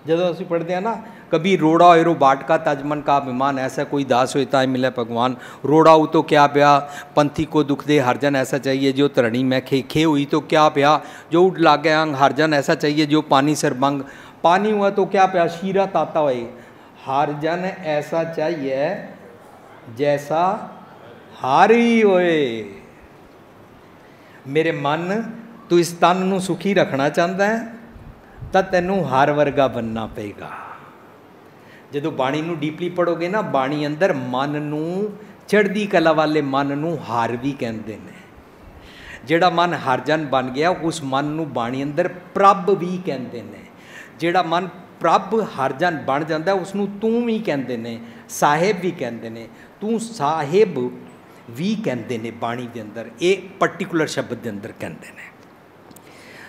[SPEAKER 1] ਜਦੋਂ ਅਸੀਂ ਪੜ੍ਹਦੇ ਹਾਂ ਨਾ कभी रोड़ा एरो बाट का तजमन का अभिमान, ऐसा कोई दास होता है मिले भगवान। रोड़ा हो तो क्या प्या, पंथी को दुख दे हरजन ऐसा चाहिए जो तरणी में खे हुई तो क्या प्या, जो उठ लागे अंग हरजन ऐसा चाहिए जो पानी सर बंग। पानी हुआ तो क्या प्या, शीरा ताता होए। हरजन ऐसा चाहिए जैसा हारी होए। मेरे मन तू इस तन नूं सुखी रखना चाहता है तो तैनू हार वर्गा बनना पेगा। ਜਦੋਂ ਬਾਣੀ ਨੂੰ ਡੀਪਲੀ ਪੜ੍ਹੋਗੇ ਨਾ, ਬਾਣੀ ਅੰਦਰ ਮਨ ਨੂੰ, ਚੜ੍ਹਦੀ ਕਲਾ ਵਾਲੇ ਮਨ ਨੂੰ ਹਾਰ ਵੀ ਕਹਿੰਦੇ ਨੇ। ਜਿਹੜਾ ਮਨ ਹਰਜਨ ਬਣ ਗਿਆ ਉਸ ਮਨ ਨੂੰ ਬਾਣੀ ਅੰਦਰ ਪ੍ਰਭ ਵੀ ਕਹਿੰਦੇ ਨੇ। ਜਿਹੜਾ ਮਨ ਪ੍ਰਭ ਹਰਜਨ ਬਣ ਜਾਂਦਾ ਉਸ ਨੂੰ ਤੂੰ ਵੀ ਕਹਿੰਦੇ ਨੇ, ਸਾਹਿਬ ਵੀ ਕਹਿੰਦੇ ਨੇ। ਤੂੰ ਸਾਹਿਬ ਵੀ ਕਹਿੰਦੇ ਨੇ ਬਾਣੀ ਦੇ ਅੰਦਰ, ਇਹ ਪਰਟੀਕੂਲਰ ਸ਼ਬਦ ਦੇ ਅੰਦਰ ਕਹਿੰਦੇ ਨੇ।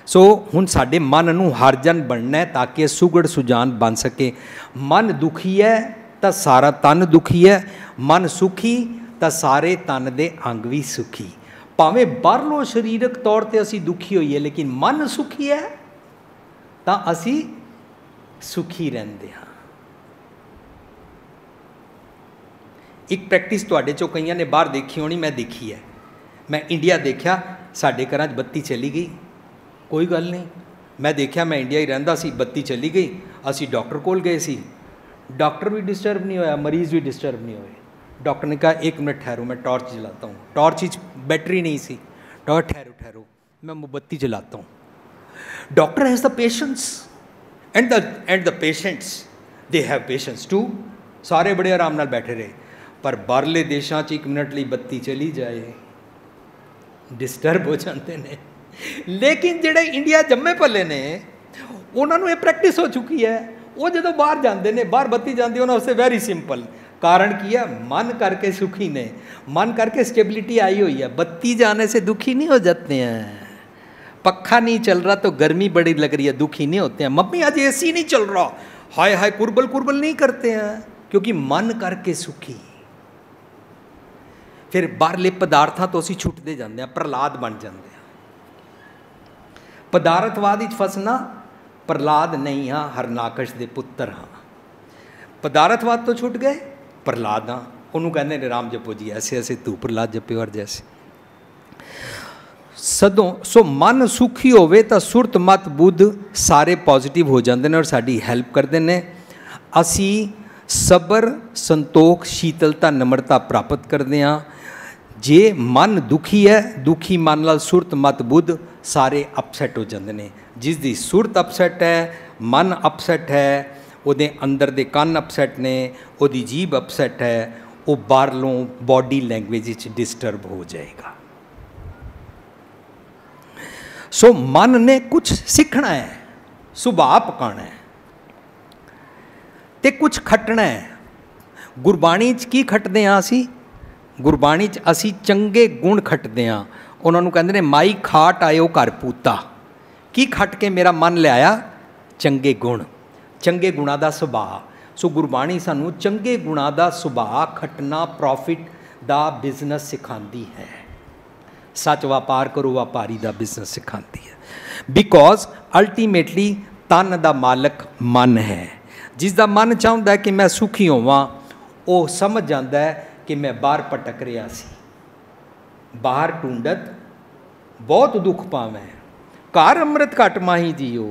[SPEAKER 1] ਸੋ ਹੁਣ ਸਾਡੇ ਮਨ ਨੂੰ ਹਰਜਨ ਬਣਨਾ ਹੈ ਤਾਂ ਕਿ ਸੁਗੜ ਸੁਜਾਨ ਬਣ ਸਕੇ। ਮਨ ਦੁਖੀ ਹੈ ਤਾਂ ਸਾਰਾ ਤਨ ਦੁਖੀ ਹੈ, ਮਨ ਸੁਖੀ ਤਾਂ ਸਾਰੇ ਤਨ ਦੇ ਅੰਗ ਵੀ ਸੁਖੀ। ਭਾਵੇਂ ਬਾਹਰੋਂ ਸਰੀਰਕ ਤੌਰ 'ਤੇ ਅਸੀਂ ਦੁਖੀ ਹੋਈਏ, ਲੇਕਿਨ ਮਨ ਸੁਖੀ ਹੈ ਤਾਂ ਅਸੀਂ ਸੁਖੀ ਰਹਿੰਦੇ ਹਾਂ। ਇੱਕ ਪ੍ਰੈਕਟਿਸ ਤੁਹਾਡੇ 'ਚੋਂ ਕਈਆਂ ਨੇ ਬਾਹਰ ਦੇਖੀ ਹੋਣੀ, ਮੈਂ ਦੇਖੀ ਹੈ। ਮੈਂ ਇੰਡੀਆ ਦੇਖਿਆ, ਸਾਡੇ ਘਰਾਂ 'ਚ ਬੱਤੀ ਚਲੀ ਗਈ, ਕੋਈ ਗੱਲ ਨਹੀਂ। ਮੈਂ ਦੇਖਿਆ, ਮੈਂ ਇੰਡੀਆ ਹੀ ਰਹਿੰਦਾ ਸੀ, ਬੱਤੀ ਚਲੀ ਗਈ, ਅਸੀਂ ਡਾਕਟਰ ਕੋਲ ਗਏ ਸੀ, डॉक्टर भी डिस्टर्ब नहीं होया, मरीज़ भी डिस्टर्ब नहीं हुए। डॉक्टर ने कहा 1 मिनट ठहरो, मैं टॉर्च जलाता हूँ। टॉर्च ही बैटरी नहीं सी, डॉक्टर ठहरो ठहरो मैं मोमबत्ती जलाता हूँ। Doctor has the patience and the patients they have patience too. सारे बड़े आराम नाल बैठे रहे। पर बाहरले देशों 'च 1 मिनट ਲਈ ਬੱਤੀ चली जाए डिस्टर्ब हो जाते हैं। लेकिन ਜਿਹੜੇ इंडिया जम्मे पले ने उन्होंने ये प्रैक्टिस हो चुकी है। वो जो बाहर जाते हैं, बाहर बत्ती जाती है, उन्होंने उससे वेरी सिंपल कारण की है, मन करके सुखी ने, मन करके स्टेबिलिटी आई हुई है। बत्ती जाने से दुखी नहीं हो जाते हैं। पक्खा नहीं चल रहा तो गर्मी बड़ी लग रही है, दुखी नहीं होते हैं। मम्मी आज एसी नहीं चल रहा, हाय हाय कुरबल कुरबल नहीं करते हैं, क्योंकि मन करके सुखी। फिर बाहरले पदार्थों तो असीं छुटते जाते हैं, प्रहलाद बन जाते हैं। पदार्थवाद फसना प्रहलाद नहीं हाँ, हरनाकश दे पुत्र हाँ। पदार्थवाद तो छुट गए, प्रहलाद हाँ। उन्होंने कहते हैं राम जपो जी, ऐसे ऐसे तू प्रहलाद जपे और जैसे सदों। सो मन सुखी होवे तो सुरत मत बुद्ध सारे पॉजिटिव हो जाते हैं और साड़ी हैल्प करते हैं। असी सबर संतोख शीतलता नम्रता प्राप्त करते हैं। जे मन दुखी है, दुखी मन नाल सुरत मत बुद्ध सारे अपसैट हो जाते हैं। जिसकी सुरत अपसैट है, मन अपसैट है, उहदे अंदर दे कन अपसैट ने, उहदी जीभ अपसैट है, वो बाहरों बॉडी लैंग्वेज डिस्टर्ब हो जाएगा। सो मन ने कुछ सीखना है, सुभाव पकाना है ते कुछ खटना है। गुरबाणी च की खटते हाँ असी? गुरबाणी च असी चंगे गुण खटते हाँ। उन्होंने कहते हैं माई खाट आयो घर पूता। की खट के मेरा मन लिया? चंगे गुण, चंगे गुणा का सुभाव। सो गुरबाणी सानू चंगे गुणा का सुभाव खटना, प्रॉफिट का बिजनेस सिखाती है। सच व्यापार करो, व्यापारी का बिजनेस सिखाती है। बिकॉज अल्टीमेटली तन का मालक मन है। जिसका मन चाहता है कि मैं सुखी होवां, वो समझ जाता है कि मैं बाहर भटक रहा सी, बाहर ढूंढत बहुत दुख पावै, घर अमृत घट माही जीओ,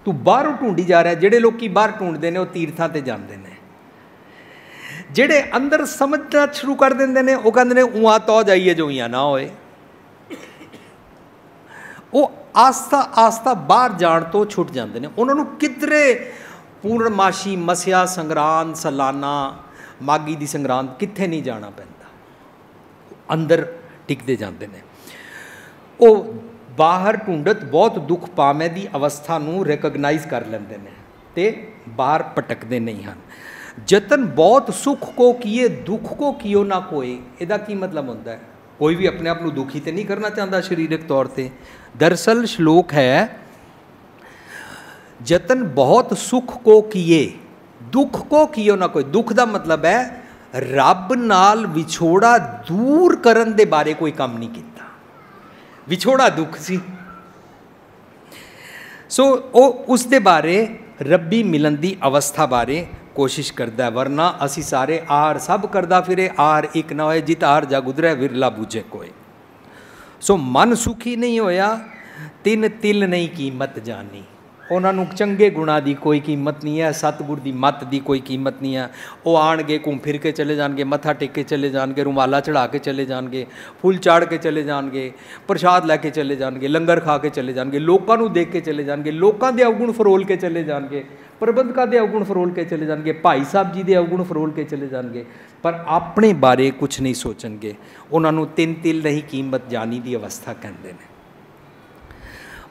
[SPEAKER 1] तू बाहरों ढूंढी जा रहा है। जेडे लोग बाहर ढूंढते हैं वो तीर्थां ते जाते हैं। जेडे अंदर समझना शुरू कर देंगे ने वो कहते हैं उहाँ तो जाइए जो इं ना होए। वो आस्ता आस्ता बाहर जाण तो छुट जाते हैं। उन्होंने किधरे पूर्णमाशी, मसिया संग्रांद, सालाना मागी दी संग्रांद कित्थे नहीं जाना पैंदा, अंदर टिकते जाते हैं। वो बाहर ढूंढत बहुत दुख पावे की अवस्था नूं रिकगनाइज कर लेंदे ने ते बाहर भटकते नहीं हैं। जतन बहुत सुख को किए दुख को कियो ना कोई। इहदा की मतलब होता है? कोई भी अपने आप को दुखी तो नहीं करना चाहता शरीरक तौर पर। दरअसल श्लोक है जतन बहुत सुख को किए दुख को कियो ना कोई। दुख का मतलब है रब नाल विछोड़ा दूर करन दे बारे कोई काम नहीं किया। विछोड़ा दुख सी, सो वो उस दे बारे रब्बी मिलन की अवस्था बारे कोशिश करता है। वरना असी सारे आर सब करदा फिरे, आर एक ना होए, जित आर जा गुजरे विरला बूझे कोई। सो मन सुखी नहीं होया, तिन तिल नहीं कीमत जानी। उन्होंने चंगे गुणा की कोई कीमत नहीं है, सतगुर की मत की कोई कीमत नहीं है। वो आएंगे घूम फिर के चले जाएंगे, मत्था टेक के चले जाएंगे, रुमाला चढ़ा के चले जाएंगे, फुल चाड़ के चले जाएंगे, प्रसाद लैके चले जाएंगे, लंगर खा के चले जाएंगे, लोगों को देख के चले जाएंगे, लोगों के अवगुण फरोल के चले जाएंगे, प्रबंधकों के अवगुण फरोल के चले जाएंगे, भाई साहब जी के अवगुण फरोल के चले जाएंगे, पर अपने बारे कुछ नहीं सोचेंगे। उन्होंने तिन तिल नहीं कीमत जानी की अवस्था कहते हैं।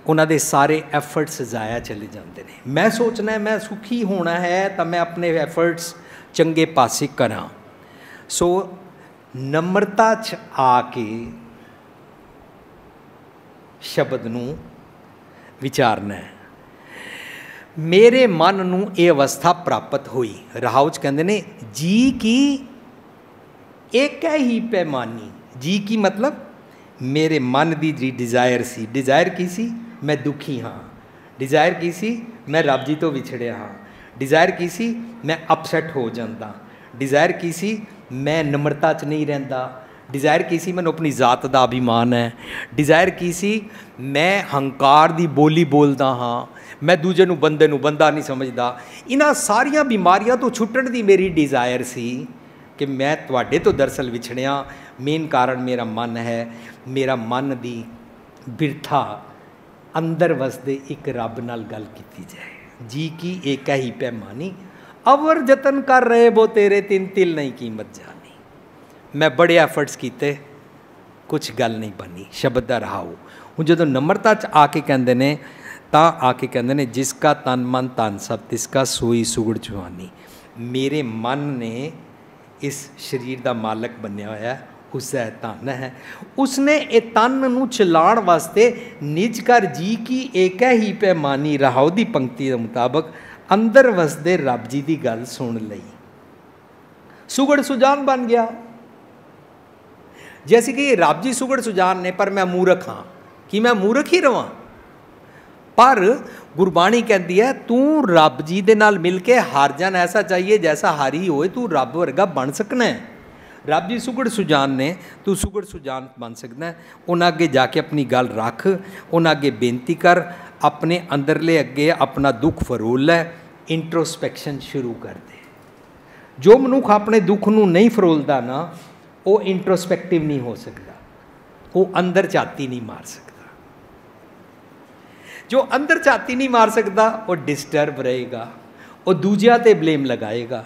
[SPEAKER 1] उन्होंने सारे एफर्ट्स ज़ाया चले जाते हैं। मैं सोचना है मैं सुखी होना है तो मैं अपने एफर्ट्स चंगे पासे करा। सो ਨਮਰਤਾ 'ਚ ਆ ਕੇ ਸ਼ਬਦ ਨੂੰ ਵਿਚਾਰਨਾ ਹੈ। ਮੇਰੇ ਮਨ ਨੂੰ ਇਹ ਅਵਸਥਾ ਪ੍ਰਾਪਤ ਹੋਈ। ਰਹਾਉ 'ਚ ਕਹਿੰਦੇ ਨੇ ਜੀ ਕੀ ਇੱਕ ਹੀ ਪੈਮਾਨੀ। ਜੀ ਕੀ ਮਤਲਬ ਮੇਰੇ ਮਨ ਦੀ ਜੀ ਡਿਜ਼ਾਇਰ ਸੀ। ਡਿਜ਼ਾਇਰ ਕੀ ਸੀ? ਮੈਂ ਦੁਖੀ ਹਾਂ। ਡਿਜ਼ਾਇਰ ਕੀ ਸੀ? ਮੈਂ ਰੱਬ ਜੀ ਤੋਂ ਵਿਛੜਿਆ ਹਾਂ। ਡਿਜ਼ਾਇਰ ਕੀ ਸੀ? ਮੈਂ ਅਪਸੈਟ ਹੋ ਜਾਂਦਾ। ਡਿਜ਼ਾਇਰ ਕੀ ਸੀ? ਮੈਂ ਨਮਰਤਾ 'ਚ ਨਹੀਂ ਰਹਿੰਦਾ। ਡਿਜ਼ਾਇਰ ਕੀ ਸੀ? ਮੈਨੂੰ ਆਪਣੀ ਜ਼ਾਤ ਦਾ ਅਭਿਮਾਨ ਹੈ। ਡਿਜ਼ਾਇਰ ਕੀ ਸੀ? ਮੈਂ ਹੰਕਾਰ ਦੀ ਬੋਲੀ ਬੋਲਦਾ ਹਾਂ। ਮੈਂ ਦੂਜੇ ਨੂੰ ਬੰਦੇ ਨੂੰ ਬੰਦਾ ਨਹੀਂ ਸਮਝਦਾ। ਇਹਨਾਂ ਸਾਰੀਆਂ ਬਿਮਾਰੀਆਂ ਤੋਂ ਛੁੱਟਣ ਦੀ ਮੇਰੀ ਡਿਜ਼ਾਇਰ ਸੀ ਕਿ ਮੈਂ ਤੁਹਾਡੇ ਤੋਂ ਦਰਅਸਲ ਵਿਛੜਿਆ। ਮੇਨ ਕਾਰਨ ਮੇਰਾ ਮਨ ਹੈ। ਮੇਰਾ ਮਨ ਦੀ ਬਿਰਥਾ ਅੰਦਰ ਵਸਦੇ ਇੱਕ ਰੱਬ ਨਾਲ ਗੱਲ ਕੀਤੀ ਜਾਏ। ਜੀ ਕੀ ਏਕ ਹੀ ਪੈਮਾਨੀ, ਅਵਰ ਯਤਨ ਕਰ ਰਹੇ ਬੋ ਤੇਰੇ ਤਿੰਨ ਤਿਲ ਨਹੀਂ ਕੀਮਤ ਜਾਨੀ। ਮੈਂ ਬੜੇ ਐਫਰਟਸ ਕੀਤੇ, ਕੁਛ ਗੱਲ ਨਹੀਂ ਬਣੀ। ਸ਼ਬਦ ਦਾ ਰਹਾਉ। ਹੁਣ ਜਦੋਂ ਨਮਰਤਾ 'ਚ ਆ ਕੇ ਕਹਿੰਦੇ ਨੇ ਤਾਂ ਆ ਕੇ ਕਹਿੰਦੇ ਨੇ ਜਿਸ ਕਾ ਤਨ ਮਨ ਧਨ ਸਭ ਤਿਸ ਕਾ ਸੋਈ ਸੁਗੜ ਜਵਾਨੀ। ਮੇਰੇ ਮਨ ਨੇ ਇਸ ਸਰੀਰ ਦਾ ਮਾਲਕ ਬਣਿਆ ਹੋਇਆ, ਉਸ ਦਾ ਧਨ ਹੈ। ਉਸਨੇ ਇਹ ਤਨ ਨੂੰ ਚਲਾਉਣ ਵਾਸਤੇ ਨਿਜ ਕਰ ਜੀ ਕੀ ਏਕ ਹੀ ਪੈਮਾਨੀ। ਰਹਾਉ ਦੀ ਪੰਕਤੀ ਦੇ ਮੁਤਾਬਕ ਅੰਦਰ ਵਸਦੇ ਰੱਬ ਜੀ ਦੀ ਗੱਲ ਸੁਣ ਲਈ, ਸੁਗੜ ਸੁਜਾਨ ਬਣ ਗਿਆ। जैसे कि रब जी सुगड़ सुजान ने, पर मैं मूर्ख हाँ। कि मैं मूर्ख ही रवां? पर गुरबाणी कहती है तू रब जी दे नाल मिल के हार जान ऐसा चाहिए जैसा हारी होए, तू रब वर्गा बन सकना है। रब जी सुगड़ सुजान ने, तू सुगड़ सुजान बन सकना है। उन्हें अगे जाके अपनी गल रख, उन्हें अगे बेनती कर, अपने अंदरले अगे अपना दुख फरोल है, इंट्रोस्पैक्शन शुरू कर दे। जो मनुख अपने दुख नूं नहीं फरोलदा ना, वो इंट्रोस्पैक्टिव नहीं हो सकता, वो अंदर झाती नहीं मार सकता। जो अंदर झाती नहीं मार सकता वो डिस्टर्ब रहेगा, वो दूजिया ते ब्लेम लगाएगा,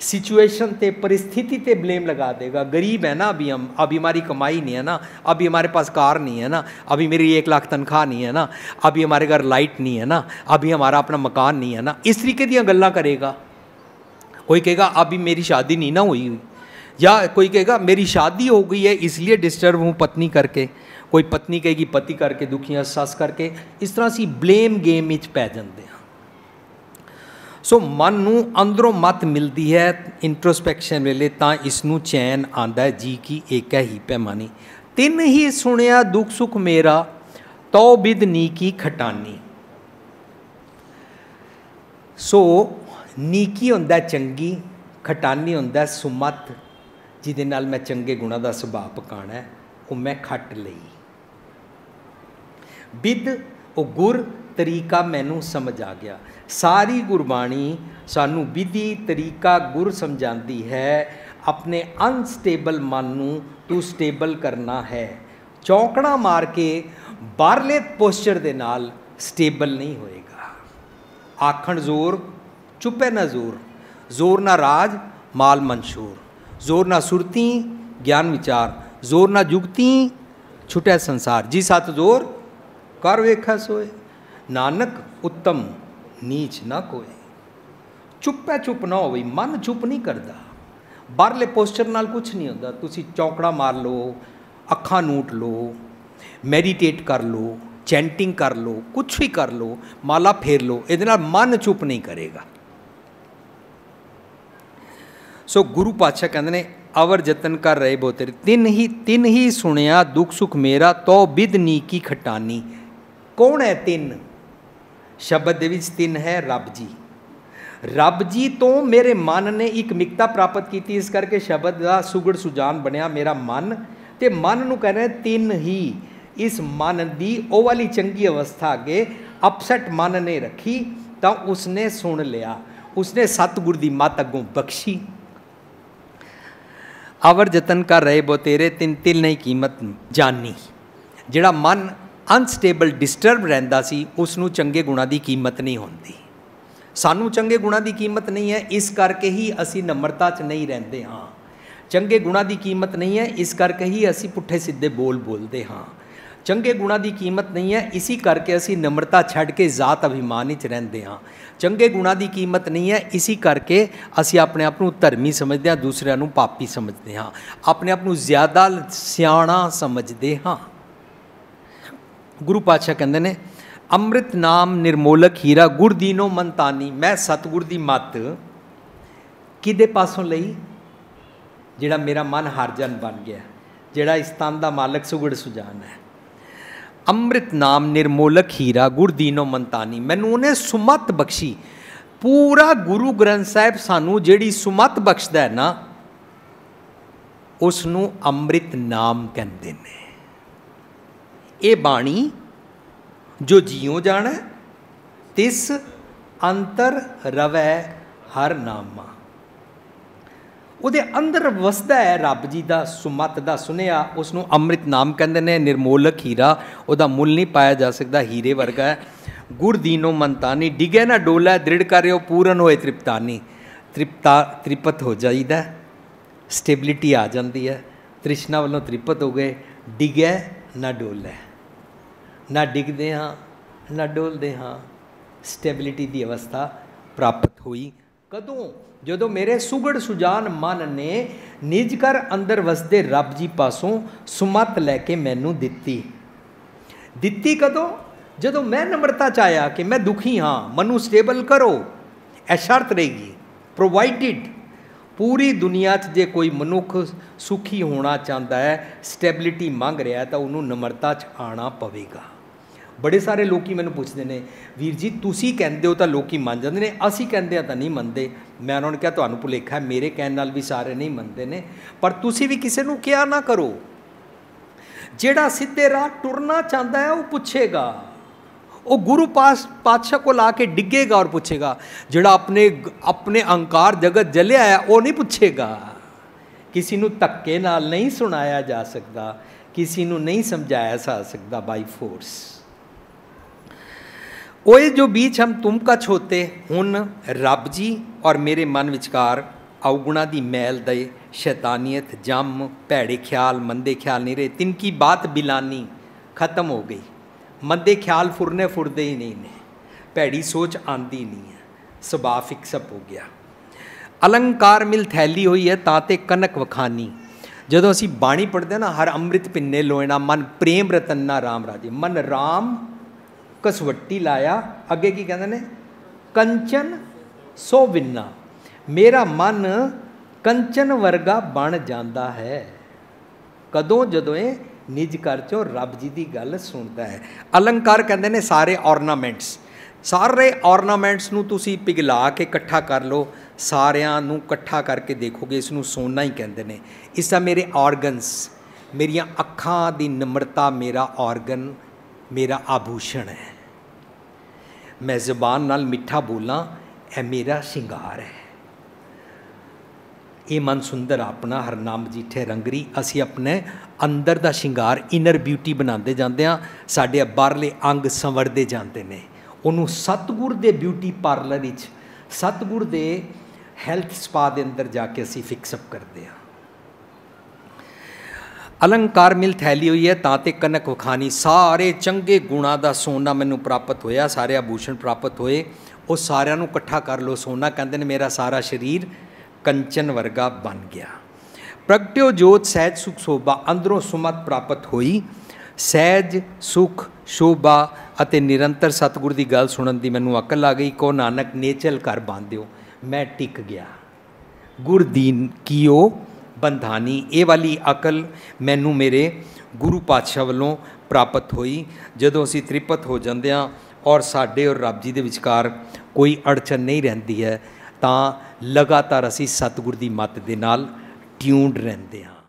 [SPEAKER 1] सिचुएशन ते परिस्थिति ते ब्लेम लगा देगा। गरीब है ना अभी हम, अभी हमारी कमाई नहीं है ना, अभी हमारे पास कार नहीं है ना, अभी मेरी 1 लाख तनख्वाह नहीं है ना, अभी हमारे घर लाइट नहीं है ना, अभी हमारा अपना मकान नहीं है ना। इस तरीके दी गल्लां करेगा। कोई कहेगा अभी मेरी शादी नहीं ना हुई, या कोई कहेगा मेरी शादी हो गई है इसलिए डिस्टर्ब हूँ पत्नी करके। कोई पत्नी कहेगी पति करके दुखी है, सस करके। इस तरह से ब्लेम गेम में पै जाते हैं। सो मन नूं अंदरों मत मिलती है इंट्रोस्पैक्शन वेले, तां इसनूं चैन आंदा है। जी की एक ही पैमानी, तिन ही सुनिया दुख सुख मेरा, तो बिद नीकी खटानी। सो नीकी हुंदा चंगी, खटानी हुंदा सुमत, जिहदे नाल मैं चंगे गुणा का सुभाव पकाना है, वो मैं खट लई। बिद वो गुर तरीका मैनू समझ आ गया। सारी गुरबाणी सानू विधि तरीका गुर समझाती है। अपने अनस्टेबल मन नू तू स्टेबल करना है। चौंकड़ा मार के बाहरले पोस्चर दे नाल स्टेबल नहीं होएगा। आखण जोर चुपे ना जोर, जोर ना राज माल मंशूर, जोर ना सुरती ज्ञान विचार, जोर ना जुगती छुटै संसार। जी सत जोर कर वेखा सोए, नानक उत्तम नीच ना कोई। चुप है चुप ना हो, मन चुप नहीं करता। बाहरले पोस्चर नाल कुछ नहीं होता। तुसी चौंकड़ा मार लो, अखां नूट लो, मैडिटेट कर लो, चैंटिंग कर लो, कुछ भी कर लो, माला फेर लो, इहदे नाल मन चुप नहीं करेगा। सो गुरु पातशाह कहते हैं अवर जतन कर रहे बो तेरे, तिन ही सुनिया दुख सुख मेरा, तो बिद नीकी खटानी। कौन है तिन? शब्द दे विच तिन है रब जी। रब जी तो मेरे मन ने एक मिकता प्राप्त की, इस करके शब्द का सुगड़ सुजान बनया मेरा मन। तो मन नूं कह रहे तिन ही। इस मन की वो वाली चंगी अवस्था अगे अपसैट मन ने रखी, तो उसने सुन लिया, उसने सतगुर की मत अगों बख्शी। अवर जतन कर रहे बो तेरे, तिन तिल नहीं कीमत जानी। जिहड़ा मन अनस्टेबल डिस्टर्ब रहिंदा सी, उसनूं चंगे गुणा की कीमत नहीं होंदी। सानू चंगे गुणा की कीमत नहीं है, इस करके ही असी नम्रता च नहीं रहते हाँ। चंगे गुणा की कीमत नहीं है, इस करके ही असी पुट्ठे सीधे बोल बोलते हाँ। ਚੰਗੇ ਗੁਣਾਂ ਦੀ ਕੀਮਤ ਨਹੀਂ ਹੈ, ਇसी ਕਰਕੇ ਅਸੀਂ ਨਮਰਤਾ ਛੱਡ ਕੇ ਜ਼ਾਤ ਅਭਿਮਾਨ ਵਿੱਚ ਰਹਿੰਦੇ ਹਾਂ। ਚੰਗੇ ਗੁਣਾਂ ਦੀ ਕੀਮਤ ਨਹੀਂ ਹੈ, ਇसी ਕਰਕੇ ਅਸੀਂ ਆਪਣੇ ਆਪ ਨੂੰ ਧਰਮੀ ਸਮਝਦੇ ਹਾਂ, ਦੂਸਰਿਆਂ ਨੂੰ ਪਾਪੀ ਸਮਝਦੇ ਹਾਂ, ਆਪਣੇ ਆਪ ਨੂੰ ਜ਼ਿਆਦਾ ਸਿਆਣਾ ਸਮਝਦੇ ਹਾਂ। ਗੁਰੂ ਪਾਤਸ਼ਾਹ ਕਹਿੰਦੇ ਨੇ ਅੰਮ੍ਰਿਤ ਨਾਮ ਨਿਰਮੋਲਕ ਹੀਰਾ ਗੁਰ ਦੀਨੋ ਮਨ ਤਾਨੀ। ਮੈਂ ਸਤਿਗੁਰ ਦੀ ਮੱਤ ਕਿਹਦੇ ਪਾਸੋਂ ਲਈ? ਜਿਹੜਾ ਮੇਰਾ ਮਨ ਹਰਜਨ ਬਣ ਗਿਆ, ਜਿਹੜਾ ਇਸ ਤਨ ਦਾ ਮਾਲਕ ਸੁਗੜ ਸੁਜਾਨ ਹੈ। ਅੰਮ੍ਰਿਤ ਨਾਮ ਨਿਰਮੋਲਕ ਹੀਰਾ ਗੁਰ ਦੀਨੋ ਮਨ ਤਾਨੀ। ਮੈਨੂੰ ਉਹਨੇ ਸੁਮਤ ਬਖਸ਼ੀ। ਪੂਰਾ ਗੁਰੂ ਗ੍ਰੰਥ ਸਾਹਿਬ ਸਾਨੂੰ ਜਿਹੜੀ ਸੁਮਤ ਬਖਸ਼ਦਾ ਹੈ ਨਾ, ਉਸ ਨੂੰ ਅੰਮ੍ਰਿਤ ਨਾਮ ਕਹਿੰਦੇ ਨੇ। ਇਹ ਬਾਣੀ ਜੋ ਜਿਉ ਜਾਣੈ ਤਿਸ ਅੰਤਰ ਰਵੈ ਹਰ ਨਾਮਾ। ਉਹਦੇ ਅੰਦਰ ਵਸਦਾ ਹੈ ਰੱਬ ਜੀ ਦਾ ਸੁਮਤ ਦਾ ਸੁਨੇਹਾ, ਉਸ ਨੂੰ ਅੰਮ੍ਰਿਤ ਨਾਮ ਕਹਿੰਦੇ ਨੇ। ਨਿਰਮੋਲਕ ਹੀਰਾ, ਉਹਦਾ ਮੁੱਲ ਨਹੀਂ ਪਾਇਆ ਜਾ ਸਕਦਾ, ਹੀਰੇ ਵਰਗਾ ਹੈ। ਗੁਰ ਦੀਨੋ ਮਨਤਾਨੀ, ਡਿਗੇ ਨਾ ਡੋਲਾ, ਦ੍ਰਿੜ ਕਰਿਓ ਪੂਰਨ ਹੋਏ ਤ੍ਰਿਪਤਾਨੀ। ਤ੍ਰਿਪਤ ਹੋ ਜਾਈਦਾ, ਸਟੇਬਿਲਿਟੀ ਆ ਜਾਂਦੀ ਹੈ। ਤ੍ਰਿਸ਼ਨਾ ਵੱਲੋਂ ਤ੍ਰਿਪਤ ਹੋ ਗਏ, ਡਿਗੈ ਨਾ ਡੋਲੇ, ਨਾ ਡਿੱਗਦੇ ਹਾਂ ਨਾ ਡੋਲਦੇ ਹਾਂ, ਸਟੈਬਿਲਿਟੀ ਦੀ ਅਵਸਥਾ ਪ੍ਰਾਪਤ ਹੋਈ। ਕਦੋਂ? ਜਦੋਂ ਮੇਰੇ ਸੁਗੜ ਸੁਜਾਨ ਮਨ ਨੇ ਨਿਜ ਘਰ ਅੰਦਰ ਵਸਦੇ ਰੱਬ ਜੀ ਪਾਸੋਂ ਸੁਮਤ ਲੈ ਕੇ ਮੈਨੂੰ ਦਿੱਤੀ। ਦਿੱਤੀ ਕਦੋਂ? ਜਦੋਂ ਮੈਂ ਨਮਰਤਾ 'ਚ ਆਇਆ ਕਿ ਮੈਂ ਦੁਖੀ ਹਾਂ, ਮੈਨੂੰ ਸਟੇਬਲ ਕਰੋ। ਇਹ ਸ਼ਰਤ ਰਹੇਗੀ, ਪ੍ਰੋਵਾਈਡਿਡ। ਪੂਰੀ ਦੁਨੀਆ 'ਚ ਜੇ ਕੋਈ ਮਨੁੱਖ ਸੁਖੀ ਹੋਣਾ ਚਾਹੁੰਦਾ ਹੈ, ਸਟੈਬਿਲਿਟੀ ਮੰਗ ਰਿਹਾ, ਤਾਂ ਉਹਨੂੰ ਨਮਰਤਾ 'ਚ ਆਉਣਾ ਪਵੇਗਾ। ਬੜੇ ਸਾਰੇ ਲੋਕੀ ਮੈਨੂੰ ਪੁੱਛਦੇ ਨੇ, ਵੀਰ ਜੀ ਤੁਸੀਂ ਕਹਿੰਦੇ ਹੋ ਤਾਂ ਲੋਕੀ ਮੰਨ ਜਾਂਦੇ ਨੇ, ਅਸੀਂ ਕਹਿੰਦੇ ਆ ਤਾਂ ਨਹੀਂ ਮੰਨਦੇ। ਮੈਂ ਉਹਨਾਂ ਨੂੰ ਕਿਹਾ ਤੁਹਾਨੂੰ ਭੁਲੇਖਾ ਹੈ, ਮੇਰੇ ਕਹਿਣ ਨਾਲ ਵੀ ਸਾਰੇ ਨਹੀਂ ਮੰਨਦੇ ਨੇ, ਪਰ ਤੁਸੀਂ ਵੀ ਕਿਸੇ ਨੂੰ ਕਿਹਾ ਨਾ ਕਰੋ। ਜਿਹੜਾ ਸਿੱਧੇ ਰਾਹ ਟੁਰਨਾ ਚਾਹੁੰਦਾ ਹੈ ਉਹ ਪੁੱਛੇਗਾ, ਉਹ ਗੁਰੂ ਪਾਤਸ਼ਾਹ ਕੋਲ ਆ ਕੇ ਡਿੱਗੇਗਾ ਔਰ ਪੁੱਛੇਗਾ। ਜਿਹੜਾ ਆਪਣੇ ਅਹੰਕਾਰ ਜਗਤ ਜਲਿਆ ਹੈ ਉਹ ਨਹੀਂ ਪੁੱਛੇਗਾ। ਕਿਸੇ ਨੂੰ ਧੱਕੇ ਨਾਲ ਨਹੀਂ ਸੁਣਾਇਆ ਜਾ ਸਕਦਾ, ਕਿਸੇ ਨੂੰ ਨਹੀਂ ਸਮਝਾਇਆ ਜਾ ਸਕਦਾ ਬਾਈ ਫੋਰਸ। ओए जो बीच हम तुम कछ होते, हुन रब जी और मेरे मन विचकार अवगुणा दी मैल दे, शैतानियत जम भैड़े ख्याल मंदे ख्याल नहीं रहे। तिनकी बात बिलानी खत्म हो गई, मंदे ख्याल फुरने फुरदे ही नहीं ने, भैड़ी सोच आंदी नहीं है, सुभाव फिक्सअप हो गया। अलंकार मिल थैली हुई है ताते कनक वखानी। जदों असीं बाणी पढ़ते ना, हर अमृत भिन्ने लोयना मन प्रेम रतन्ना राम राजे। मन राम कसवट्टी लाया, अगे की कहते ने कंचन सो विन्ना। मेरा मन कंचन वर्गा बन जाता है। कदों? जदों निज घर चों रब जी की गल सुनता है। अलंकार कहते ने सारे ऑर्नामेंट्स, सारे ऑर्नामेंट्स नूं तुसीं पिघला के इकट्ठा कर लो, सारियां नूं इकट्ठा करके देखोगे, इसनूं सोना ही कहते हैं। इसका मेरे ऑर्गनस, मेरियां अखां दी नम्रता मेरा ऑर्गन, मेरा आभूषण है। मैं ज़बान नाल मिठा बोलां, यह मेरा शिंगार है। ये मन सुंदर अपना हरनाम जीठे रंगरी। असी अपने अंदर दा शिंगार, इनर ब्यूटी बनाते जाते हैं, साडे बाहरले अंग संवरते जाते हैं। उन्होंने सतगुर दे ब्यूटी पार्लर विच, सतगुर दे हैल्थ स्पा दे अंदर जाके असी फिक्सअप करते हैं। अलंकार मिल थैली हुई है ताते कनक वखानी। सारे चंगे गुणा का सोना मैनू प्राप्त होया, सारे आभूषण प्राप्त होए, वो सारिਆਂ ਨੂੰ इकट्ठा कर लो, सोना कहते हैं। मेरा सारा शरीर कंचन वर्गा बन गया। प्रगट्यो जोत सहज सुख शोभा, अंदरों सुमत प्राप्त हुई। सहज सुख शोभा अते निरंतर सतगुर की गल सुनन की मैनू अकल आ गई। को नानक नेचल कर बांधियो, मैं टिक गया। गुर दीन कीओ बंधानी। ये वाली अकल मैनू मेरे गुरु पातशाह वालों प्राप्त हुई। जदों असीं तृप्त हो जाते हैं और साडे और रब जी दे विचकार कोई अड़चन नहीं रहिंदी है, तां लगातार असीं सतगुर दी मत दे नाल ट्यून्ड रहंदे हां।